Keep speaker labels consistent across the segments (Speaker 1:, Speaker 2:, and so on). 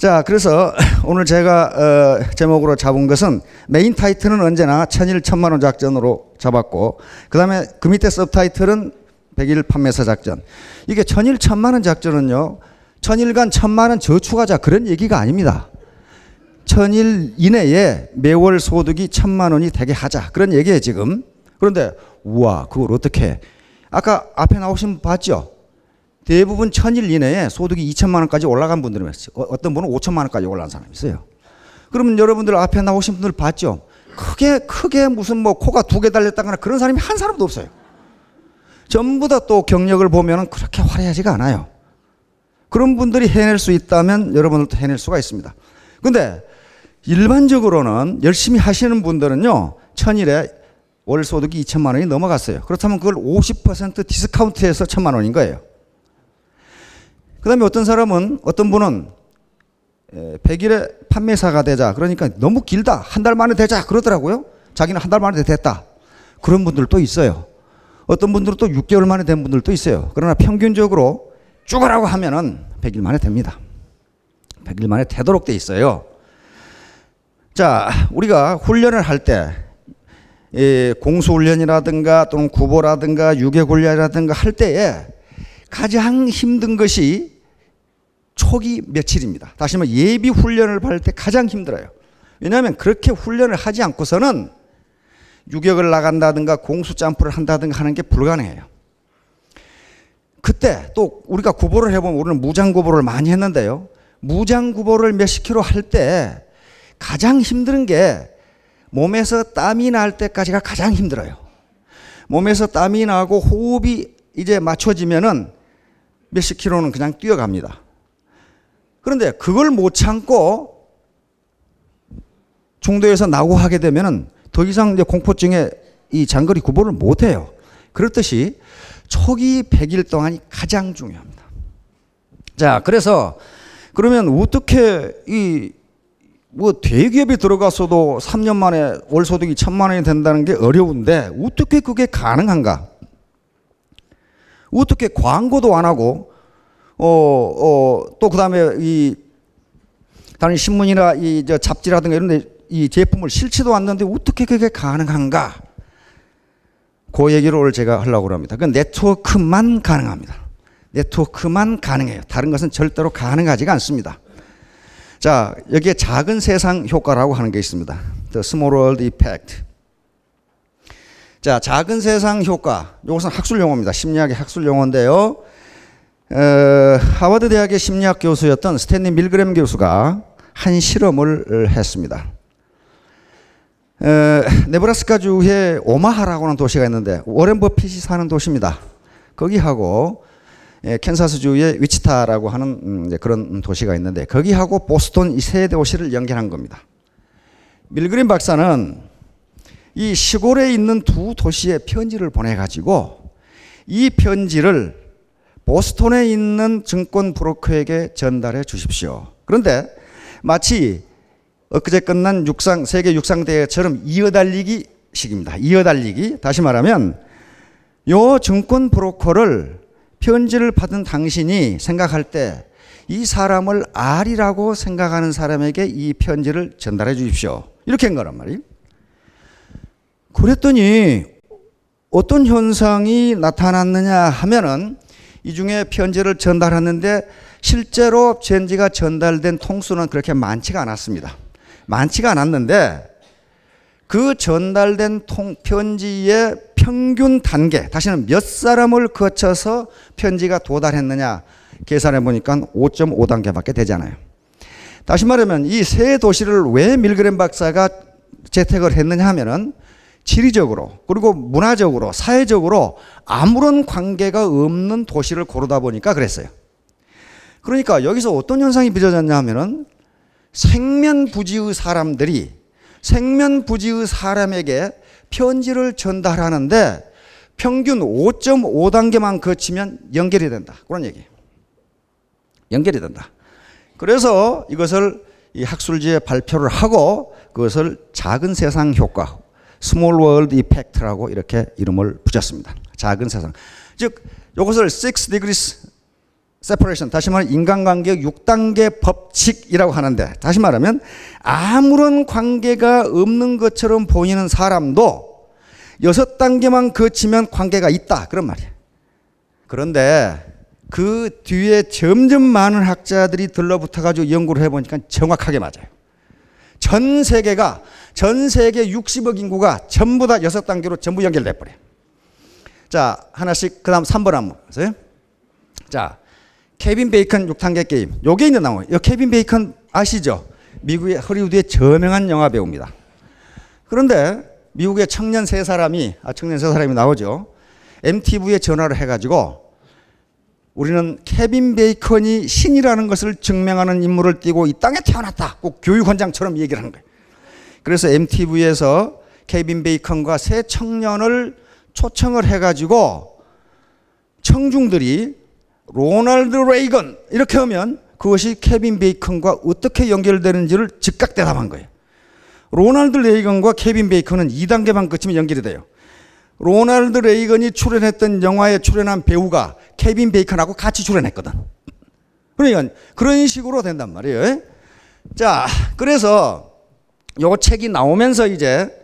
Speaker 1: 자, 그래서 오늘 제가 제목으로 잡은 것은 메인 타이틀은 언제나 천일 천만원 작전으로 잡았고, 그 다음에 그 밑에 서브타이틀은 100일 판매사 작전. 이게 천일 천만원 작전은요, 천일간 천만원 저축하자 그런 얘기가 아닙니다. 천일 이내에 매월 소득이 1000만원이 되게 하자 그런 얘기예요 지금. 그런데 우와, 그걸 어떻게 해? 아까 앞에 나오신 분 봤죠? 대부분 1000일 이내에 소득이 2000만원까지 올라간 분들이 있어요. 어떤 분은 5천만원까지 올라간 사람이 있어요. 그러면 여러분들 앞에 나오신 분들 봤죠? 크게 무슨 뭐 코가 2개 달렸다거나 그런 사람이 한 사람도 없어요. 전부 다 또 경력을 보면은 그렇게 화려하지가 않아요. 그런 분들이 해낼 수 있다면 여러분들도 해낼 수가 있습니다. 근데 일반적으로는 열심히 하시는 분들은요, 1000일에 월 소득이 2000만원이 넘어갔어요. 그렇다면 그걸 50% 디스카운트해서 1000만원인 거예요. 그 다음에 어떤 분은 100일에 판매사가 되자. 그러니까 너무 길다. 한 달 만에 되자. 그러더라고요. 자기는 한 달 만에 됐다. 그런 분들도 있어요. 어떤 분들은 또 6개월 만에 된 분들도 있어요. 그러나 평균적으로 쭉 하라고 하면은 100일 만에 됩니다. 100일 만에 되도록 돼 있어요. 자, 우리가 훈련을 할 때, 공수훈련이라든가 또는 구보라든가 유격훈련이라든가 할 때에 가장 힘든 것이 초기 며칠입니다. 다시 말해 예비 훈련을 할 때 가장 힘들어요. 왜냐하면 그렇게 훈련을 하지 않고서는 유격을 나간다든가 공수 점프를 한다든가 하는 게 불가능해요. 그때 또 우리가 구보를 해보면 우리는 무장 구보를 많이 했는데요. 무장 구보를 몇십 킬로 할 때 가장 힘든 게 몸에서 땀이 날 때까지가 가장 힘들어요. 몸에서 땀이 나고 호흡이 이제 맞춰지면은 몇십 킬로는 그냥 뛰어갑니다. 그런데 그걸 못 참고 중도에서 낙오하게 되면은 더 이상 이제 공포증에 이 장거리 구보를 못 해요. 그렇듯이 초기 100일 동안이 가장 중요합니다. 자, 그래서 그러면 어떻게 뭐 대기업에 들어가서도 3년 만에 월 소득이 1000만원이 된다는 게 어려운데 어떻게 그게 가능한가? 어떻게 광고도 안 하고 또 그다음에 다른 신문이나 저 잡지라든가 이런 데 이 제품을 실지도 않는데 어떻게 그게 가능한가? 그 얘기를 오늘 제가 하려고 합니다. 그 네트워크만 가능합니다. 네트워크만 가능해요. 다른 것은 절대로 가능하지가 않습니다. 자, 여기에 작은 세상 효과라고 하는 게 있습니다. The Small World Effect. 자, 작은 세상 효과. 이것은 학술 용어입니다. 심리학의 학술 용어인데요. 하버드 대학의 심리학 교수였던 스탠리 밀그램 교수가 한 실험을 했습니다. 네브라스카주의 오마하라고 하는 도시가 있는데 워렌 버핏이 사는 도시입니다. 거기하고 캔사스주의 위치타라고 하는 그런 도시가 있는데 거기하고 보스턴 이 세 도시를 연결한 겁니다. 밀그린 박사는 이 시골에 있는 두 도시에 편지를 보내가지고 이 편지를 보스턴에 있는 증권 브로커에게 전달해 주십시오. 그런데 마치 엊그제 끝난 세계 육상대회처럼 이어달리기 식입니다. 이어달리기. 다시 말하면 요 증권 브로커를 편지를 받은 당신이 생각할 때 이 사람을 R이라고 생각하는 사람에게 이 편지를 전달해 주십시오. 이렇게 한 거란 말이에요. 그랬더니 어떤 현상이 나타났느냐 하면은 이 중에 편지를 전달하는데 실제로 편지가 전달된 통수는 그렇게 많지가 않았습니다. 많지가 않았는데 그 전달된 편지의 평균 단계, 다시는 몇 사람을 거쳐서 편지가 도달했느냐 계산해 보니까 5.5단계밖에 되지 않아요. 다시 말하면 이 세 도시를 왜 밀그램 박사가 채택을 했느냐 하면은 지리적으로 그리고 문화적으로 사회적으로 아무런 관계가 없는 도시를 고르다 보니까 그랬어요. 그러니까 여기서 어떤 현상이 빚어졌냐 하면은 생면부지의 사람에게 편지를 전달하는데 평균 5.5단계만 거치면 연결이 된다. 그런 얘기예요. 연결이 된다. 그래서 이것을 이 학술지에 발표를 하고 그것을 작은 세상 효과, Small World Effect라고 이렇게 이름을 붙였습니다. 작은 세상. 즉 이것을 6 degrees separation, 다시 말하면 인간관계 6단계 법칙이라고 하는데, 다시 말하면 아무런 관계가 없는 것처럼 보이는 사람도 6단계만 거치면 관계가 있다, 그런 말이에요. 그런데 그 뒤에 점점 많은 학자들이 들러붙어 가지고 연구를 해보니까 정확하게 맞아요. 전 세계 60억 인구가 전부 다 6단계로 전부 연결돼 버려요. 자, 하나씩, 그 다음 3번 한번 보세요. 자, 케빈 베이컨 6단계 게임. 요게 있는 나오요. 이 케빈 베이컨 아시죠? 미국의 허리우드의 저명한 영화 배우입니다. 그런데 미국의 청년 세 사람이 나오죠. MTV에 전화를 해가지고 우리는 케빈 베이컨이 신이라는 것을 증명하는 인물을 띠고 이 땅에 태어났다. 꼭 교육원장처럼 얘기를 하는 거예요. 그래서 MTV에서 케빈 베이컨과 세 청년을 초청을 해가지고 청중들이 로널드 레이건 이렇게 하면 그것이 케빈 베이컨과 어떻게 연결되는지를 즉각 대답한 거예요. 로널드 레이건과 케빈 베이컨은 2단계만 거치면 연결이 돼요. 로널드 레이건이 출연했던 영화에 출연한 배우가 케빈 베이컨하고 같이 출연했거든. 그러니까 그런 식으로 된단 말이에요. 자, 그래서 요 책이 나오면서 이제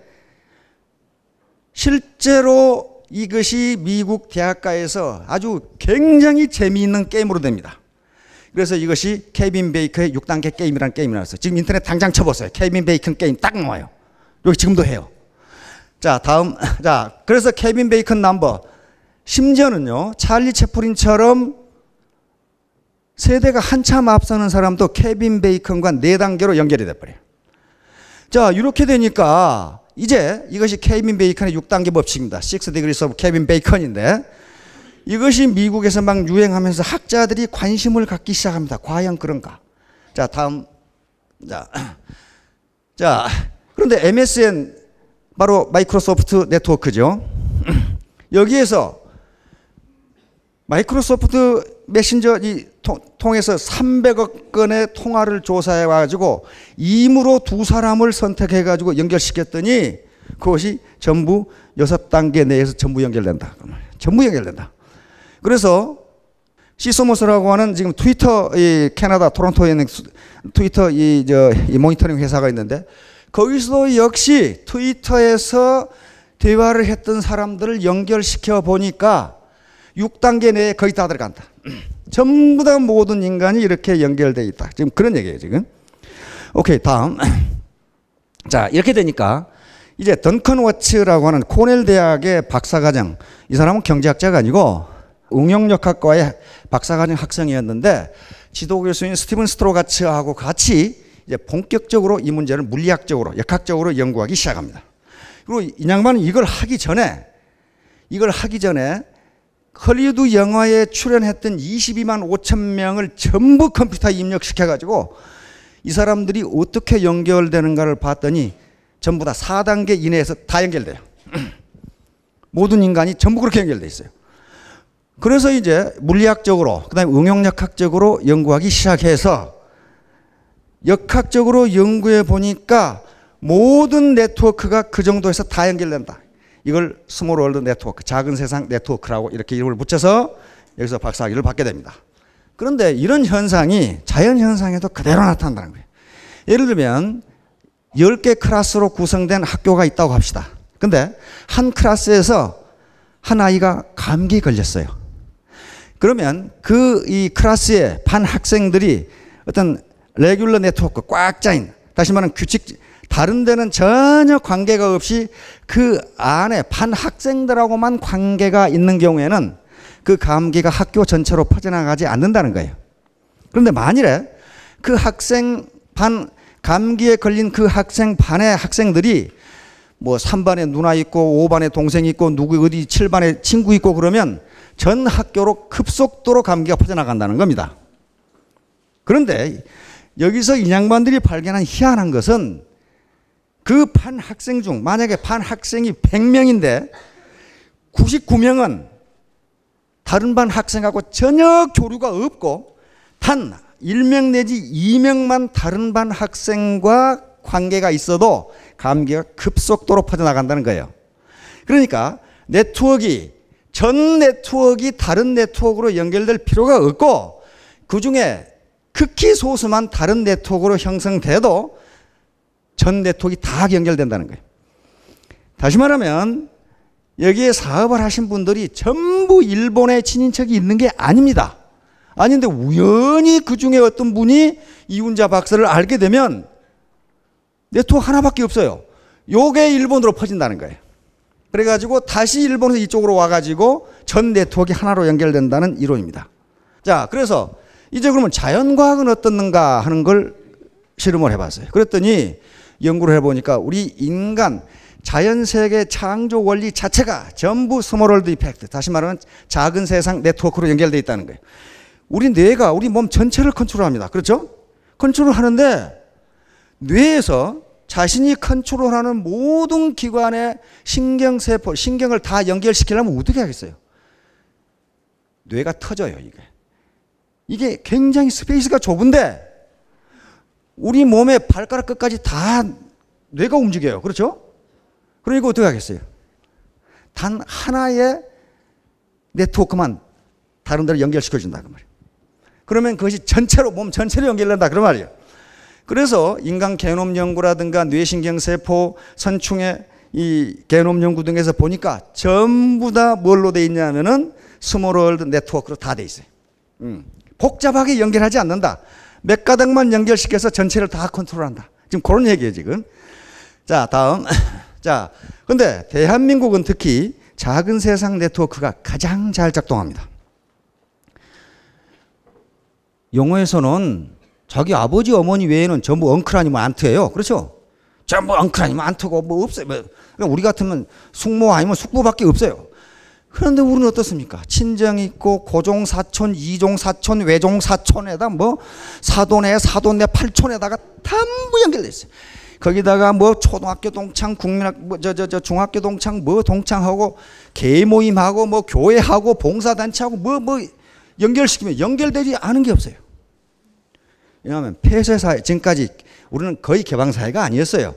Speaker 1: 실제로 이것이 미국 대학가에서 아주 굉장히 재미있는 게임으로 됩니다. 그래서 이것이 케빈 베이컨의 6단계 게임이라는 게임이 나왔어요. 지금 인터넷 당장 쳐보세요. 케빈 베이컨 게임 딱 나와요. 여기 지금도 해요. 자, 다음. 자, 그래서 케빈 베이컨 넘버. 심지어는요, 찰리 채플린처럼 세대가 한참 앞서는 사람도 케빈 베이컨과 4단계로 연결이 돼버려요. 자, 이렇게 되니까 이제 이것이 케빈 베이컨의 6단계 법칙입니다. 6 degrees of 케빈 베이컨인데 이것이 미국에서 막 유행하면서 학자들이 관심을 갖기 시작합니다. 과연 그런가? 자, 다음. 자, 그런데 MSN 바로 마이크로소프트 네트워크죠. 여기에서 마이크로소프트 메신저 통해서 300억 건의 통화를 조사해 가지고 임으로 2사람을 선택해 가지고 연결시켰더니 그것이 전부 6단계 내에서 전부 연결된다. 전부 연결된다. 그래서 시소모스라고 하는 지금 트위터, 이 캐나다 토론토에 있는 트위터 이 모니터링 회사가 있는데 거기서도 역시 트위터에서 대화를 했던 사람들을 연결시켜 보니까 6단계 내에 거의 다 들어간다. 전부 다 모든 인간이 이렇게 연결되어 있다. 지금 그런 얘기예요, 지금. 오케이, 다음. 자, 이렇게 되니까 이제 던컨 워츠라고 하는 코넬 대학의 박사과정, 이 사람은 경제학자가 아니고 응용력학과의 박사과정 학생이었는데 지도 교수인 스티븐 스트로가츠하고 같이 이제 본격적으로 이 문제를 물리학적으로, 역학적으로 연구하기 시작합니다. 그리고 이 양반은 이걸 하기 전에 헐리우드 영화에 출연했던 22만 5천 명을 전부 컴퓨터에 입력시켜가지고 이 사람들이 어떻게 연결되는가를 봤더니 전부 다 4단계 이내에서 다 연결돼요. 모든 인간이 전부 그렇게 연결돼 있어요. 그래서 이제 물리학적으로, 그 다음에 응용역학적으로 연구하기 시작해서 역학적으로 연구해 보니까 모든 네트워크가 그 정도에서 다 연결된다. 이걸 스몰 월드 네트워크, 작은 세상 네트워크라고 이렇게 이름을 붙여서 여기서 박사학위를 받게 됩니다. 그런데 이런 현상이 자연 현상에도 그대로 나타난다는 거예요. 예를 들면 10개 클래스로 구성된 학교가 있다고 합시다. 근데 한 클래스에서 한 아이가 감기 걸렸어요. 그러면 이 클래스의 반 학생들이 어떤 레귤러 네트워크 꽉 짜인, 다시 말하면 다른 데는 전혀 관계가 없이 그 안에 반 학생들하고만 관계가 있는 경우에는 그 감기가 학교 전체로 퍼져나가지 않는다는 거예요. 그런데 만일에 그 감기에 걸린 그 학생 반의 학생들이 뭐 3반에 누나 있고 5반에 동생 있고 누구 어디 7반에 친구 있고 그러면 전 학교로 급속도로 감기가 퍼져나간다는 겁니다. 그런데 여기서 이 양반들이 발견한 희한한 것은 그 반 학생 중 만약에 반 학생이 100명인데 99명은 다른 반 학생하고 전혀 교류가 없고 단 1명 내지 2명만 다른 반 학생과 관계가 있어도 감기가 급속도로 퍼져나간다는 거예요. 그러니까 전 네트워크가 다른 네트워크로 연결될 필요가 없고 그 중에 극히 소수만 다른 네트워크로 형성돼도 전 네트워크가 다 연결된다는 거예요. 다시 말하면 여기에 사업을 하신 분들이 전부 일본에 친인척이 있는 게 아닙니다. 아닌데 우연히 그 중에 어떤 분이 이훈자 박사를 알게 되면 네트워크 하나밖에 없어요. 요게 일본으로 퍼진다는 거예요. 그래가지고 다시 일본에서 이쪽으로 와가지고 전 네트워크가 하나로 연결된다는 이론입니다. 자, 그래서 이제 그러면 자연과학은 어떻는가 하는 걸 실험을 해봤어요. 그랬더니 연구를 해보니까 우리 인간 자연세계 창조 원리 자체가 전부 스몰월드 이펙트, 다시 말하면 작은 세상 네트워크로 연결되어 있다는 거예요. 우리 뇌가 우리 몸 전체를 컨트롤합니다. 그렇죠? 컨트롤 하는데 뇌에서 자신이 컨트롤하는 모든 기관의 신경세포, 신경을 다 연결시키려면 어떻게 하겠어요? 뇌가 터져요, 이게. 이게 굉장히 스페이스가 좁은데 우리 몸의 발가락 끝까지 다 뇌가 움직여요. 그렇죠? 그러니까 어떻게 하겠어요? 단 하나의 네트워크만 다른 데로 연결시켜준다 그 말이에요. 그러면 그것이 전체로 몸 전체로 연결된다 그런 말이에요. 그래서 인간 게놈 연구라든가 뇌신경세포 선충의 이 게놈 연구 등에서 보니까 전부 다 뭘로 돼 있냐면은 스몰월드 네트워크로 다 돼 있어요. 복잡하게 연결하지 않는다. 몇 가닥만 연결시켜서 전체를 다 컨트롤한다. 지금 그런 얘기예요 지금. 자, 다음. 자, 근데 대한민국은 특히 작은 세상 네트워크가 가장 잘 작동합니다. 영어에서는 자기 아버지 어머니 외에는 전부 엉클 아니면 안트예요. 그렇죠? 전부 엉클 아니면 안트고 뭐 없어요. 그러니까 우리 같으면 숙모 아니면 숙부밖에 없어요. 그런데 우리는 어떻습니까? 친정 있고 고종 사촌, 이종 사촌, 외종 사촌에다 뭐 사돈에 사돈네 팔촌에다가 전부 연결돼 있어요. 거기다가 뭐 초등학교 동창, 국민학 뭐 중학교 동창 뭐 동창하고 개 모임하고 뭐 교회하고 봉사단체하고 뭐 연결시키면 연결되지 않은 게 없어요. 왜냐하면 폐쇄사회, 지금까지 우리는 거의 개방사회가 아니었어요.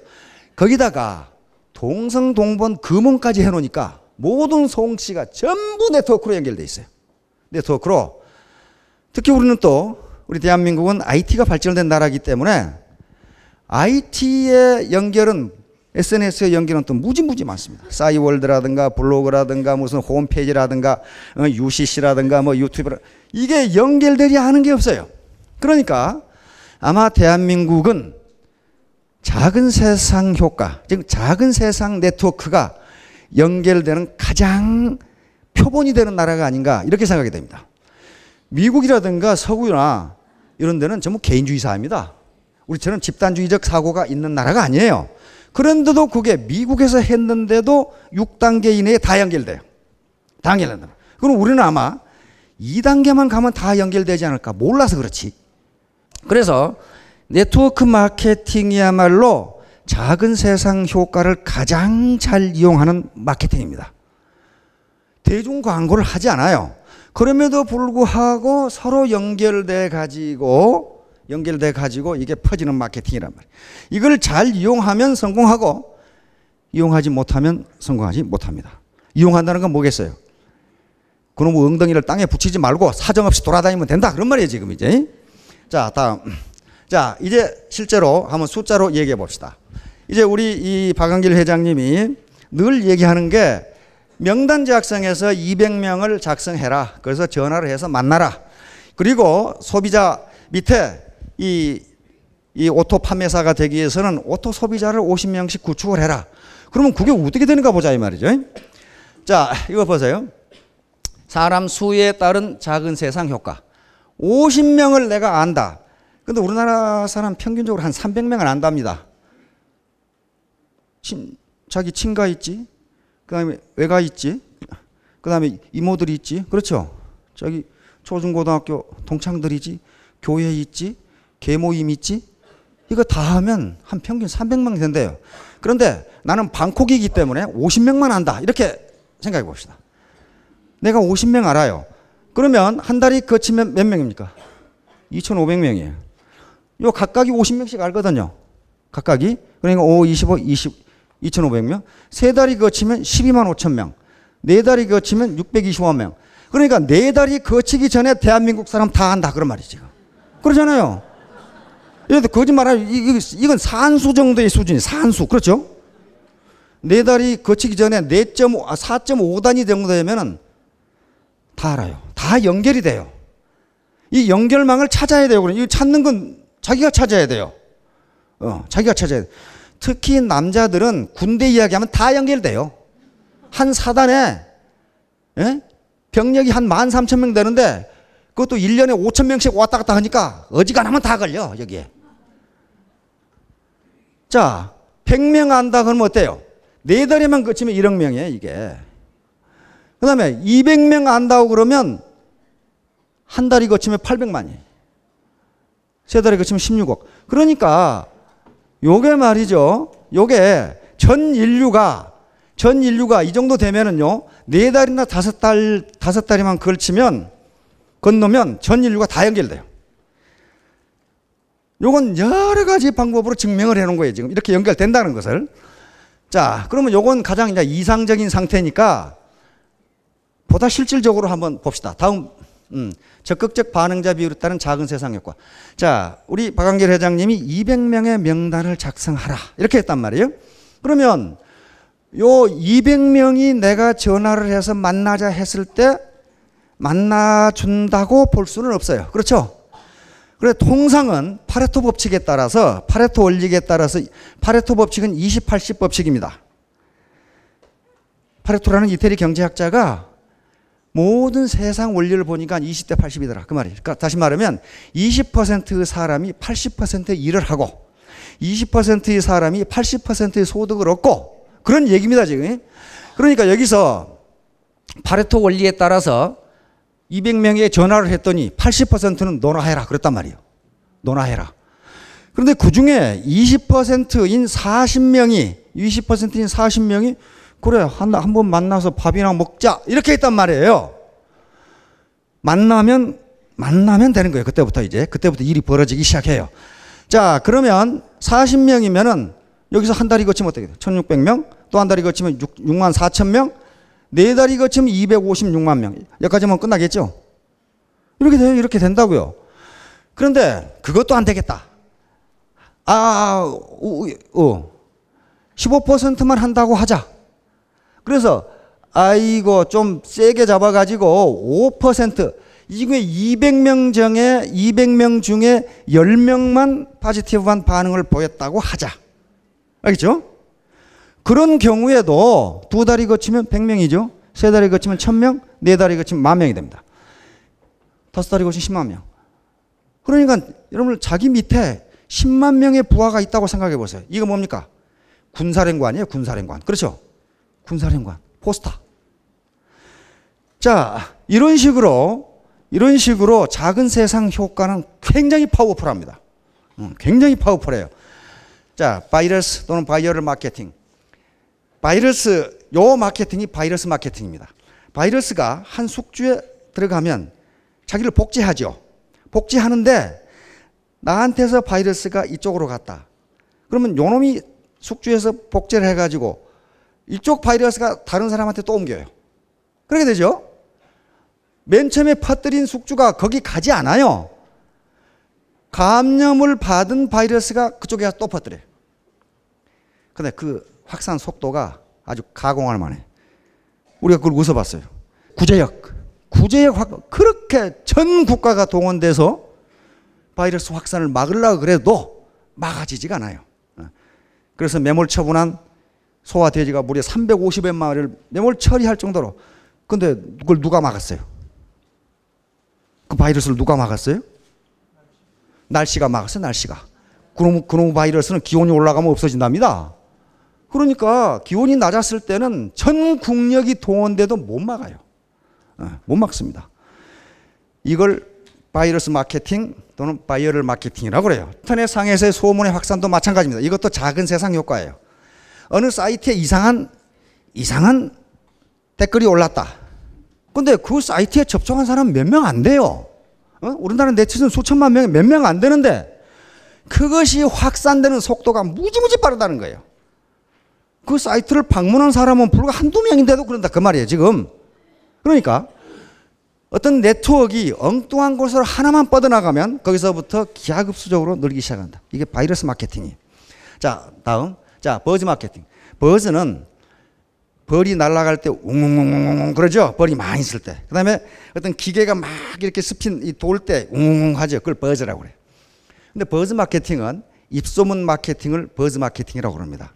Speaker 1: 거기다가 동성동본 금혼까지 해놓으니까 모든 송치가 전부 네트워크로 연결돼 있어요. 네트워크로. 특히 우리는 또 우리 대한민국은 IT가 발전된 나라이기 때문에 IT의 연결은 SNS의 연결은 또 무지 많습니다. 싸이월드라든가 블로그라든가 무슨 홈페이지라든가 UCC라든가 뭐 유튜브 이게 연결되지 않은 게 없어요. 그러니까 아마 대한민국은 작은 세상 효과, 즉 작은 세상 네트워크가 연결되는 가장 표본이 되는 나라가 아닌가 이렇게 생각이 됩니다. 미국이라든가 서구나 이런 데는 전부 개인주의 사회입니다. 우리처럼 집단주의적 사고가 있는 나라가 아니에요. 그런데도 그게 미국에서 했는데도 6단계 이내에 다 연결돼요. 다 연결된다. 그럼 우리는 아마 2단계만 가면 다 연결되지 않을까 몰라서 그렇지. 그래서 네트워크 마케팅이야말로 작은 세상 효과를 가장 잘 이용하는 마케팅입니다. 대중 광고를 하지 않아요. 그럼에도 불구하고 서로 연결돼 가지고 이게 퍼지는 마케팅이란 말이에요. 이걸 잘 이용하면 성공하고 이용하지 못하면 성공하지 못합니다. 이용한다는 건 뭐겠어요? 그놈 엉덩이를 땅에 붙이지 말고 사정없이 돌아다니면 된다 그런 말이에요 지금 이제. 자, 다음. 자, 이제 실제로 한번 숫자로 얘기해 봅시다. 이제 우리 이 박한길 회장님이 늘 얘기하는 게 명단 작성해서 200명을 작성해라. 그래서 전화를 해서 만나라. 그리고 소비자 밑에 이 오토 판매사가 되기 위해서는 오토 소비자를 50명씩 구축을 해라. 그러면 그게 어떻게 되는가 보자 이 말이죠. 자, 이거 보세요. 사람 수에 따른 작은 세상 효과. 50명을 내가 안다. 근데 우리나라 사람 평균적으로 한 300명을 안답니다. 자기 친가 있지. 그 다음에 외가 있지. 그 다음에 이모들이 있지. 그렇죠. 저기 초중고등학교 동창들이지. 교회 있지. 계모임 있지. 이거 다 하면 한 평균 300명 된대요. 그런데 나는 방콕이기 때문에 50명만 안다. 이렇게 생각해 봅시다. 내가 50명 알아요. 그러면 한 달이 거치면 몇 명입니까? 2,500명이에요. 요 각각이 50명씩 알거든요. 각각이. 그러니까 5, 25, 2,500명. 세 달이 거치면 12만 5천 명. 네 달이 거치면 625명. 그러니까 네 달이 거치기 전에 대한민국 사람 다 한다 그런 말이지. 그러잖아요. 이래도 거짓말하면 이건 산수 정도의 수준이 산수. 그렇죠? 네 달이 거치기 전에 4.5단위 정도 되면은 다 알아요. 다 연결이 돼요. 이 연결망을 찾아야 돼요. 이 찾는 건 자기가 찾아야 돼요. 자기가 찾아야 돼요. 특히 남자들은 군대 이야기하면 다 연결돼요. 한 사단에 병력이 한 13,000명 되는데 그것도 1년에 5,000명씩 왔다 갔다 하니까 어지간하면 다 걸려 여기에. 자, 100명 안다 그러면 어때요? 4달에만 거치면 1억 명이에요 이게. 그 다음에 200명 안다고 그러면 한 달이 거치면 800만이에요. 3달에 거치면 16억. 그러니까 요게 말이죠. 요게 전 인류가 이 정도 되면은요, 4달이나 5달이만 건너면 전 인류가 다 연결돼요. 요건 여러 가지 방법으로 증명을 해 놓은 거예요. 지금 이렇게 연결된다는 것을. 자, 그러면 요건 가장 이제 이상적인 상태니까 보다 실질적으로 한번 봅시다. 다음, 적극적 반응자 비율에 따른 작은 세상 효과. 자, 우리 박한길 회장님이 200명의 명단을 작성하라. 이렇게 했단 말이에요. 그러면 요 200명이 내가 전화를 해서 만나자 했을 때 만나준다고 볼 수는 없어요. 그렇죠? 그래, 통상은 파레토 법칙에 따라서, 파레토 원칙에 따라서, 파레토 법칙은 20-80 법칙입니다. 파레토라는 이태리 경제학자가 모든 세상 원리를 보니까 20대 80이더라. 그 말이에요. 그러니까 다시 말하면 20%의 사람이 80%의 일을 하고 20%의 사람이 80%의 소득을 얻고 그런 얘기입니다, 지금. 그러니까 여기서 파레토 원리에 따라서 200명에 전화를 했더니 80%는 너나 해라. 그랬단 말이에요. 너나 해라. 그런데 그 중에 20%인 40명이 그래, 한번 만나서 밥이나 먹자. 이렇게 했단 말이에요. 만나면 되는 거예요. 그때부터 일이 벌어지기 시작해요. 자, 그러면 40명이면은 여기서 한 달이 거치면 어떻게 돼요? 1600명, 또 한 달이 거치면 64,000명, 네 달이 거치면 256만 명. 여기까지만 끝나겠죠? 이렇게 돼요. 이렇게 된다고요. 그런데 그것도 안 되겠다. 15%만 한다고 하자. 그래서 아이고 좀 세게 잡아가지고 5%, 이게 200명 중에 10명만 포지티브한 반응을 보였다고 하자. 알겠죠? 그런 경우에도 2달이 거치면 100명이죠. 3달이 거치면 1000명, 4달이 거치면 10,000명이 됩니다. 5달이 거치면 10만 명. 그러니까 여러분 자기 밑에 10만 명의 부하가 있다고 생각해 보세요. 이거 뭡니까? 군사령관이에요. 군사령관. 그렇죠? 군사령관. 포스타. 자, 이런 식으로 작은 세상 효과는 굉장히 파워풀합니다. 굉장히 파워풀해요. 자, 바이러스 또는 바이어럴 마케팅. 요 마케팅이 바이러스 마케팅입니다. 바이러스가 한 숙주에 들어가면 자기를 복제하죠. 복제하는데 나한테서 바이러스가 이쪽으로 갔다. 그러면 요놈이 숙주에서 복제를 해가지고 이쪽 바이러스가 다른 사람한테 또 옮겨요. 그렇게 되죠? 맨 처음에 퍼뜨린 숙주가 거기 가지 않아요. 감염을 받은 바이러스가 그쪽에 또 퍼뜨려요. 근데 그 확산 속도가 아주 가공할 만해. 우리가 그걸 웃어봤어요. 구제역 그렇게 전 국가가 동원돼서 바이러스 확산을 막으려고 그래도 막아지지가 않아요. 그래서 매몰 처분한 소와 돼지가 무려 350여 마리를 매몰 처리할 정도로. 근데 그걸 누가 막았어요? 그 바이러스를 누가 막았어요? 날씨가 막았어요. 날씨가. 그놈 바이러스는 기온이 올라가면 없어진답니다. 그러니까 기온이 낮았을 때는 전 국력이 동원돼도 못 막아요. 못 막습니다. 이걸 바이러스 마케팅 또는 바이어럴 마케팅이라고 그래요. 인터넷 상에서의 소문의 확산도 마찬가지입니다. 이것도 작은 세상 효과예요. 어느 사이트에 이상한 댓글이 올랐다. 근데 그 사이트에 접촉한 사람 몇 명 안 돼요. 우리나라 네티즌 수천만 명에 몇 명 안 되는데 그것이 확산되는 속도가 무지무지 빠르다는 거예요. 그 사이트를 방문한 사람은 불과 한두 명인데도 그런다 그 말이에요 지금. 그러니까 어떤 네트워크가 엉뚱한 곳으로 하나만 뻗어나가면 거기서부터 기하급수적으로 늘기 시작한다. 이게 바이러스 마케팅이에요. 자, 다음. 자, 버즈 마케팅. 버즈는 벌이 날아갈 때 웅웅웅웅 그러죠? 벌이 많이 있을 때. 그 다음에 어떤 기계가 막 이렇게 스핀 돌 때 웅웅 하죠. 그걸 버즈라고 그래요. 근데 버즈 마케팅은 입소문 마케팅을 버즈 마케팅이라고 그럽니다.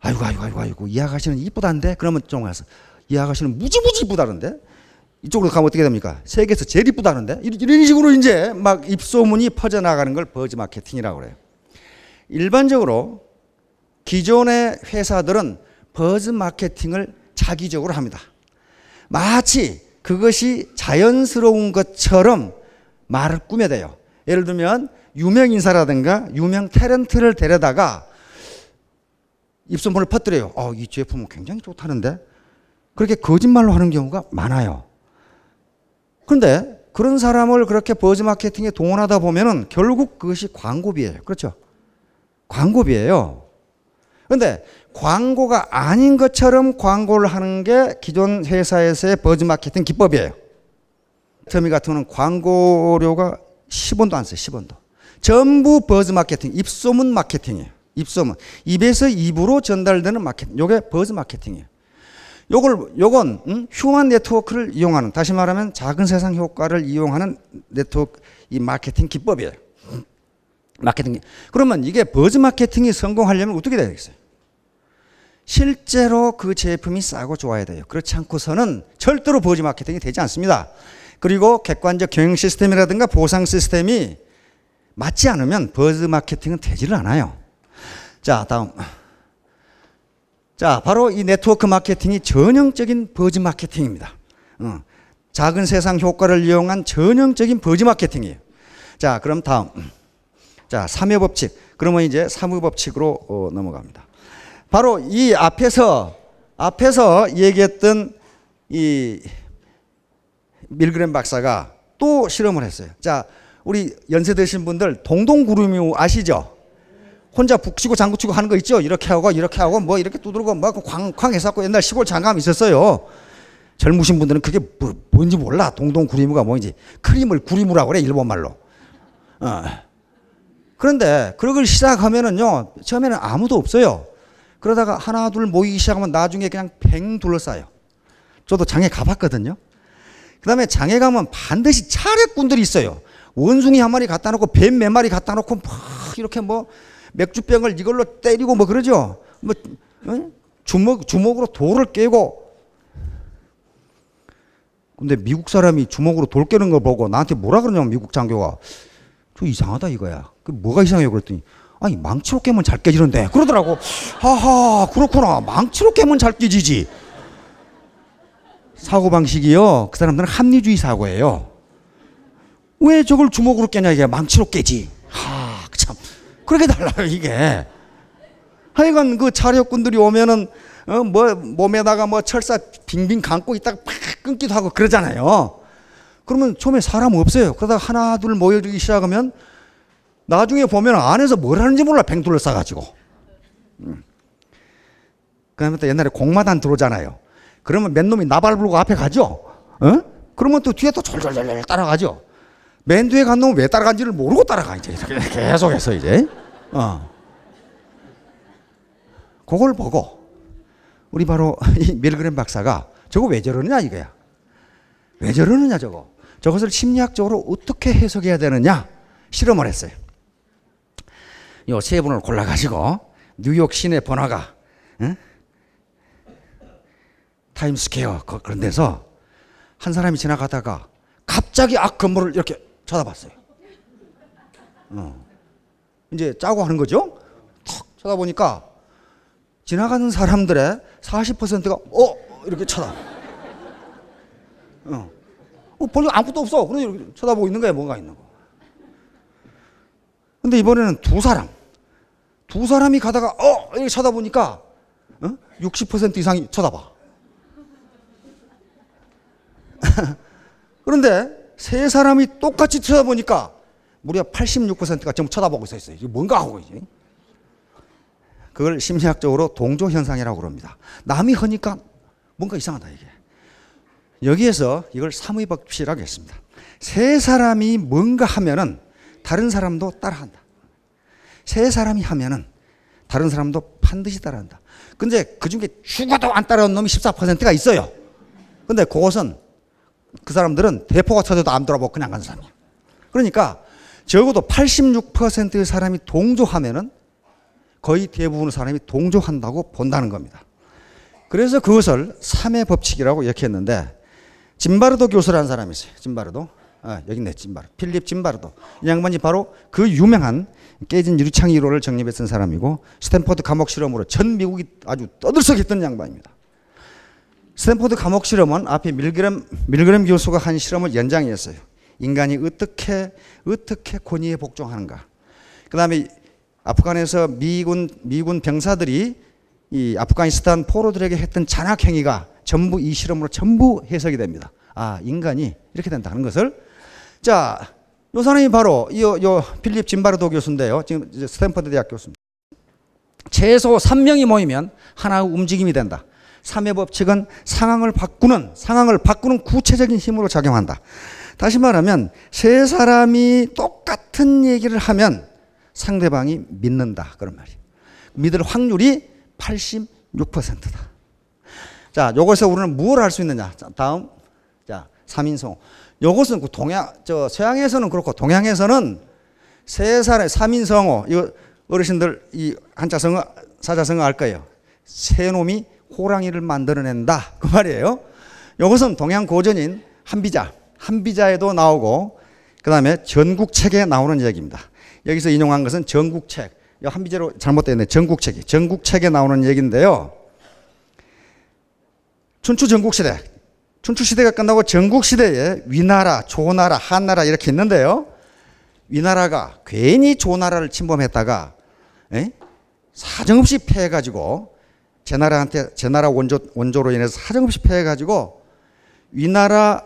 Speaker 1: 아이고, 이 아가씨는 이쁘다는데? 그러면 좀 가서 이 아가씨는 무지무지 이쁘다는데? 이쪽으로 가면 어떻게 됩니까? 세계에서 제일 이쁘다는데? 이런 식으로 이제 막 입소문이 퍼져나가는 걸 버즈 마케팅이라고 그래요. 일반적으로 기존의 회사들은 버즈 마케팅을 자기적으로 합니다. 마치 그것이 자연스러운 것처럼 말을 꾸며대요. 예를 들면 유명 인사라든가 유명 탤런트를 데려다가 입소문을 퍼뜨려요. 이 제품은 굉장히 좋다는데? 그렇게 거짓말로 하는 경우가 많아요. 그런데 그런 사람을 그렇게 버즈 마케팅에 동원하다 보면은 결국 그것이 광고비예요. 그렇죠? 광고비예요. 그런데 광고가 아닌 것처럼 광고를 하는 게 기존 회사에서의 버즈 마케팅 기법이에요. 터미 같은 경우는 광고료가 10원도 안 써요. 10원도. 전부 버즈 마케팅, 입소문 마케팅이에요. 입소문. 입에서 입으로 전달되는 마케팅. 요게 버즈 마케팅이에요. 요건 휴먼 네트워크를 이용하는, 다시 말하면 작은 세상 효과를 이용하는 네트워크, 이 마케팅 기법이에요. 마케팅. 그러면 이게 버즈 마케팅이 성공하려면 어떻게 되겠어요? 실제로 그 제품이 싸고 좋아야 돼요. 그렇지 않고서는 절대로 버즈 마케팅이 되지 않습니다. 그리고 객관적 경영 시스템이라든가 보상 시스템이 맞지 않으면 버즈 마케팅은 되지를 않아요. 자, 다음. 자, 바로 이 네트워크 마케팅이 전형적인 버즈 마케팅입니다. 작은 세상 효과를 이용한 전형적인 버즈 마케팅이에요. 자, 그럼 다음. 자, 3회 법칙. 그러면 이제 3회 법칙으로 넘어갑니다. 바로 이 앞에서 얘기했던 이 밀그램 박사가 또 실험을 했어요. 자, 우리 연세 드신 분들 동동구름이 아시죠? 혼자 북치고 장구치고 하는 거 있죠? 이렇게 하고 뭐 이렇게 두드리고 뭐 쾅쾅 해서 옛날 시골 장감 있었어요. 젊으신 분들은 그게 뭔지 몰라. 동동구리무가 뭔지. 크림을 구리무라고 그래, 일본말로. 그런데 그걸 시작하면은요, 처음에는 아무도 없어요. 그러다가 하나 둘 모이기 시작하면 나중에 그냥 뱅 둘러싸요. 저도 장에 가봤거든요. 그 다음에 장에 가면 반드시 차례꾼들이 있어요. 원숭이 한 마리 갖다 놓고 뱀 몇 마리 갖다 놓고 막 이렇게 뭐 맥주병을 이걸로 때리고 뭐 그러죠. 뭐 주먹으로 돌을 깨고. 근데 미국 사람이 주먹으로 돌 깨는 걸 보고 나한테 뭐라 그러냐면 미국 장교가 저 이상하다 이거야. 그 뭐가 이상해요? 그랬더니 아니 망치로 깨면 잘 깨지는데 그러더라고. 하하 그렇구나. 망치로 깨면 잘 깨지지. 사고방식이요. 그 사람들은 합리주의 사고예요. 왜 저걸 주먹으로 깨냐 이게 망치로 깨지. 참 그렇게 달라요 이게. 하여간 그 차력꾼들이 오면은 뭐 몸에다가 뭐 철사 빙빙 감고 있다가 팍 끊기도 하고 그러잖아요. 그러면 처음에 사람 없어요. 그러다가 하나 둘 모여주기 시작하면 나중에 보면 안에서 뭘 하는지 몰라. 뱅 둘러싸가지고. 그 다음에 또 옛날에 공마단 들어오잖아요. 그러면 맨 놈이 나발 불고 앞에 가죠. 그러면 또 뒤에 또 졸졸졸 따라가죠. 맨 뒤에 간 놈은 왜 따라간지를 모르고 따라가 이제 계속해서 이제. 그걸 보고 우리 바로 이 밀그램 박사가 저거 왜 저러느냐 이거야. 왜 저러느냐 저거. 저것을 심리학적으로 어떻게 해석해야 되느냐 실험을 했어요. 요 세 분을 골라가지고 뉴욕 시내 번화가 타임스퀘어 그런 데서 한 사람이 지나가다가 갑자기 앞 건물을 이렇게 쳐다봤어요. 이제 짜고 하는 거죠. 탁 쳐다보니까 지나가는 사람들의 40%가 이렇게 쳐다. 별로 아무것도 없어. 그래서 이렇게 쳐다보고 있는 거야. 뭔가 있는 거. 근데 이번에는 두 사람이 가다가 이렇게 쳐다보니까 60% 이상이 쳐다봐. 그런데 세 사람이 똑같이 쳐다보니까 무려 86%가 전부 쳐다보고 있어요. 이게 뭔가 하고 있지. 그걸 심리학적으로 동조 현상이라고 그럽니다. 남이 하니까 뭔가 이상하다 이게. 여기에서 이걸 삼의 법칙이라고 했습니다. 세 사람이 뭔가 하면은 다른 사람도 따라한다. 세 사람이 하면은 다른 사람도 반드시 따라한다. 근데 그 중에 죽어도 안 따라온 놈이 14%가 있어요. 근데 그것은 그 사람들은 대포가 터져도 안 돌아보고 그냥 간 사람이야. 그러니까 적어도 86%의 사람이 동조하면은 거의 대부분의 사람이 동조한다고 본다는 겁니다. 그래서 그것을 3의 법칙이라고 역했는데, 짐바르도 교수라는 사람이 있어요. 짐바르도. 여기 있네, 짐바르. 필립 짐바르도. 이 양반이 바로 그 유명한 깨진 유리창 이론을 정립했던 사람이고, 스탠퍼드 감옥 실험으로 전 미국이 아주 떠들썩했던 양반입니다. 스탠퍼드 감옥 실험은 앞에 밀그램 교수가 한 실험을 연장했어요. 인간이 어떻게 권위에 복종하는가. 그 다음에 아프간에서 미군 병사들이 이 아프가니스탄 포로들에게 했던 잔악 행위가 전부 이 실험으로 전부 해석이 됩니다. 아, 인간이 이렇게 된다는 것을. 자, 요 사람이 바로 요 필립 짐바르도 교수인데요. 지금 이제 스탠퍼드 대학 교수입니다. 최소 3명이 모이면 하나의 움직임이 된다. 3의 법칙은 상황을 바꾸는 구체적인 힘으로 작용한다. 다시 말하면 세 사람이 똑같은 얘기를 하면 상대방이 믿는다. 그런 말이에요. 믿을 확률이 86%다. 자, 요것에서 우리는 무엇을 할 수 있느냐. 자, 다음. 자, 3인성. 요것은 서양에서는 그렇고 동양에서는 세 사람의 3인성어. 이거 어르신들 이 한자성어, 사자성어 알 거예요. 세 놈이 호랑이를 만들어낸다. 그 말이에요. 요것은 동양 고전인 한비자에도 나오고, 그 다음에 전국책에 나오는 얘기입니다. 여기서 인용한 것은 전국책. 한비자로 잘못되어 있네. 전국책에 나오는 얘기인데요. 춘추 전국시대. 춘추시대가 끝나고 전국시대에 위나라, 조나라, 한나라 이렇게 있는데요. 위나라가 괜히 조나라를 침범했다가 사정없이 패해가지고 제나라 원조로 인해서 사정없이 패해가지고 위나라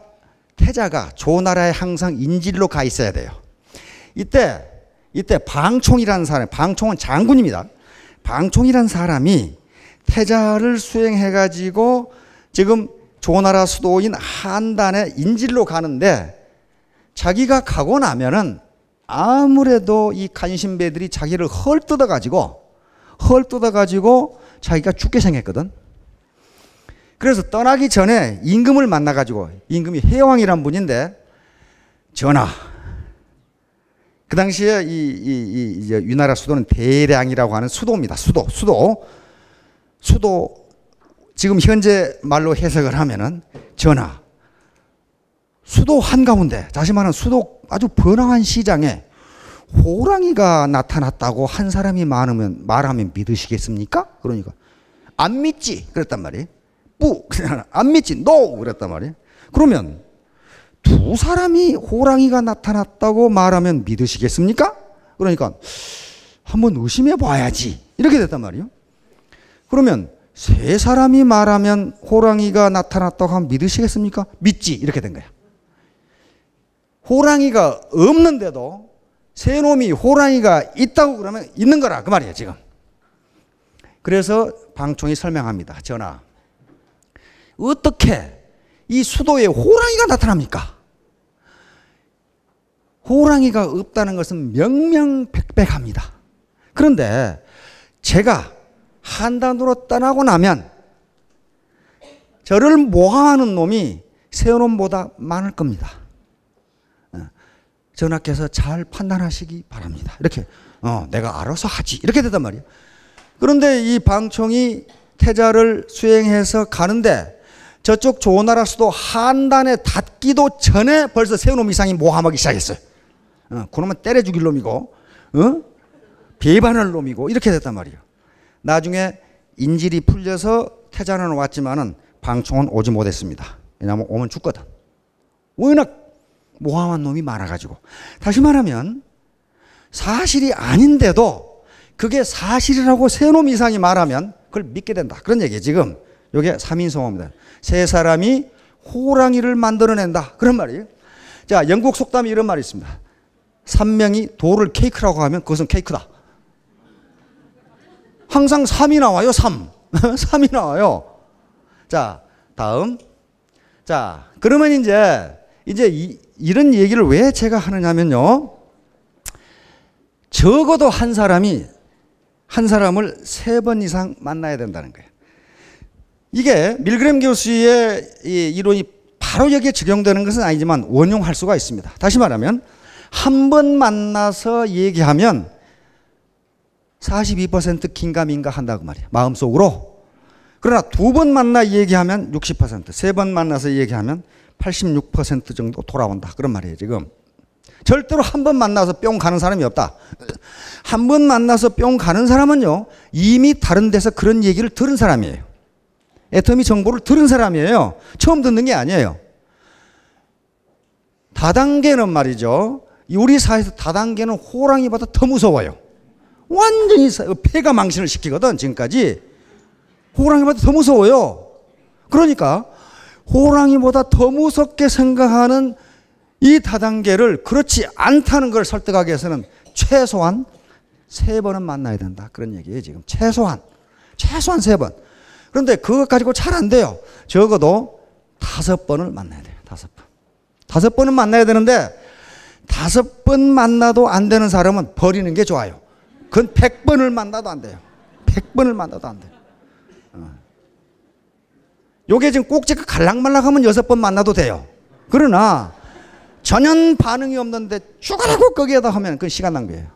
Speaker 1: 태자가 조나라에 항상 인질로 가 있어야 돼요. 이때 방총이라는 사람, 방총은 장군입니다. 방총이라는 사람이 태자를 수행해가지고 지금 조나라 수도인 한단에 인질로 가는데, 자기가 가고 나면은 아무래도 이 간신배들이 자기를 헐뜯어가지고 자기가 죽게 생겼거든. 그래서 떠나기 전에 임금을 만나가지고, 임금이 해왕이란 분인데, 전하, 그 당시에 이 위나라 수도는 대량이라고 하는 수도입니다. 수도. 지금 현재 말로 해석을 하면은, 전하, 수도 한가운데, 다시 말하면 수도 아주 번화한 시장에 호랑이가 나타났다고 한 사람이 말하면 믿으시겠습니까? 그러니까 안 믿지 그랬단 말이에요. 안 믿지. NO 그랬단 말이에요. 그러면 두 사람이 호랑이가 나타났다고 말하면 믿으시겠습니까? 그러니까 한번 의심해 봐야지 이렇게 됐단 말이에요. 그러면 세 사람이 말하면 호랑이가 나타났다고 하면 믿으시겠습니까? 믿지 이렇게 된 거야. 호랑이가 없는데도 세 놈이 호랑이가 있다고 그러면 있는 거라 그 말이에요 지금. 그래서 방총이 설명합니다. 전하, 어떻게 이 수도에 호랑이가 나타납니까? 호랑이가 없다는 것은 명명백백합니다. 그런데 제가 한단으로 떠나고 나면 저를 모함하는 놈이 세 놈보다 많을 겁니다. 전하께서 잘 판단하시기 바랍니다. 이렇게 내가 알아서 하지 이렇게 되단 말이에요. 그런데 이 방총이 태자를 수행해서 가는데 저쪽 조나라 수도 한단에 닿기도 전에 벌써 세 놈 이상이 모함하기 시작했어요. 그놈은 때려 죽일 놈이고 배반할 놈이고 이렇게 됐단 말이에요. 나중에 인질이 풀려서 태자는 왔지만은 방총은 오지 못했습니다. 왜냐하면 오면 죽거든. 워낙 모함한 놈이 많아가지고. 다시 말하면 사실이 아닌데도 그게 사실이라고 세 놈 이상이 말하면 그걸 믿게 된다. 그런 얘기예요 지금. 이게 3인성어입니다. 세 사람이 호랑이를 만들어낸다. 그런 말이에요. 자, 영국 속담에 이런 말이 있습니다. 3명이 돌을 케이크라고 하면 그것은 케이크다. 항상 3이 나와요. 3. 3이 나와요. 자, 다음. 자, 그러면 이런 얘기를 왜 제가 하느냐면요. 적어도 한 사람을 3번 이상 만나야 된다는 거예요. 이게 밀그램 교수의 이 이론이 바로 여기에 적용되는 것은 아니지만 원용할 수가 있습니다. 다시 말하면 한 번 만나서 얘기하면 42% 긴가민가 한다고 말이에요. 마음속으로. 그러나 2번 만나 얘기하면 60%, 3번 만나서 얘기하면 86% 정도 돌아온다. 그런 말이에요, 지금. 절대로 한 번 만나서 뿅 가는 사람이 없다. 한 번 만나서 뿅 가는 사람은요, 이미 다른 데서 그런 얘기를 들은 사람이에요. 애터미 정보를 들은 사람이에요. 처음 듣는 게 아니에요. 다단계는 말이죠. 우리 사회에서 다단계는 호랑이보다 더 무서워요. 완전히 폐가 망신을 시키거든, 지금까지. 호랑이보다 더 무서워요. 그러니까 호랑이보다 더 무섭게 생각하는 이 다단계를 그렇지 않다는 걸 설득하기 위해서는 최소한 3번은 만나야 된다. 그런 얘기예요, 지금. 최소한 3번. 그런데 그것 가지고 잘 안 돼요. 적어도 5번을 만나야 돼요. 5번. 5번은 만나야 되는데 5번 만나도 안 되는 사람은 버리는 게 좋아요. 그건 100번을 만나도 안 돼요. 100번을 만나도 안 돼요. 요게 지금 꼭지가 갈락말락하면 6번 만나도 돼요. 그러나 전혀 반응이 없는데 죽으라고 거기에다 하면 그건 시간 낭비예요.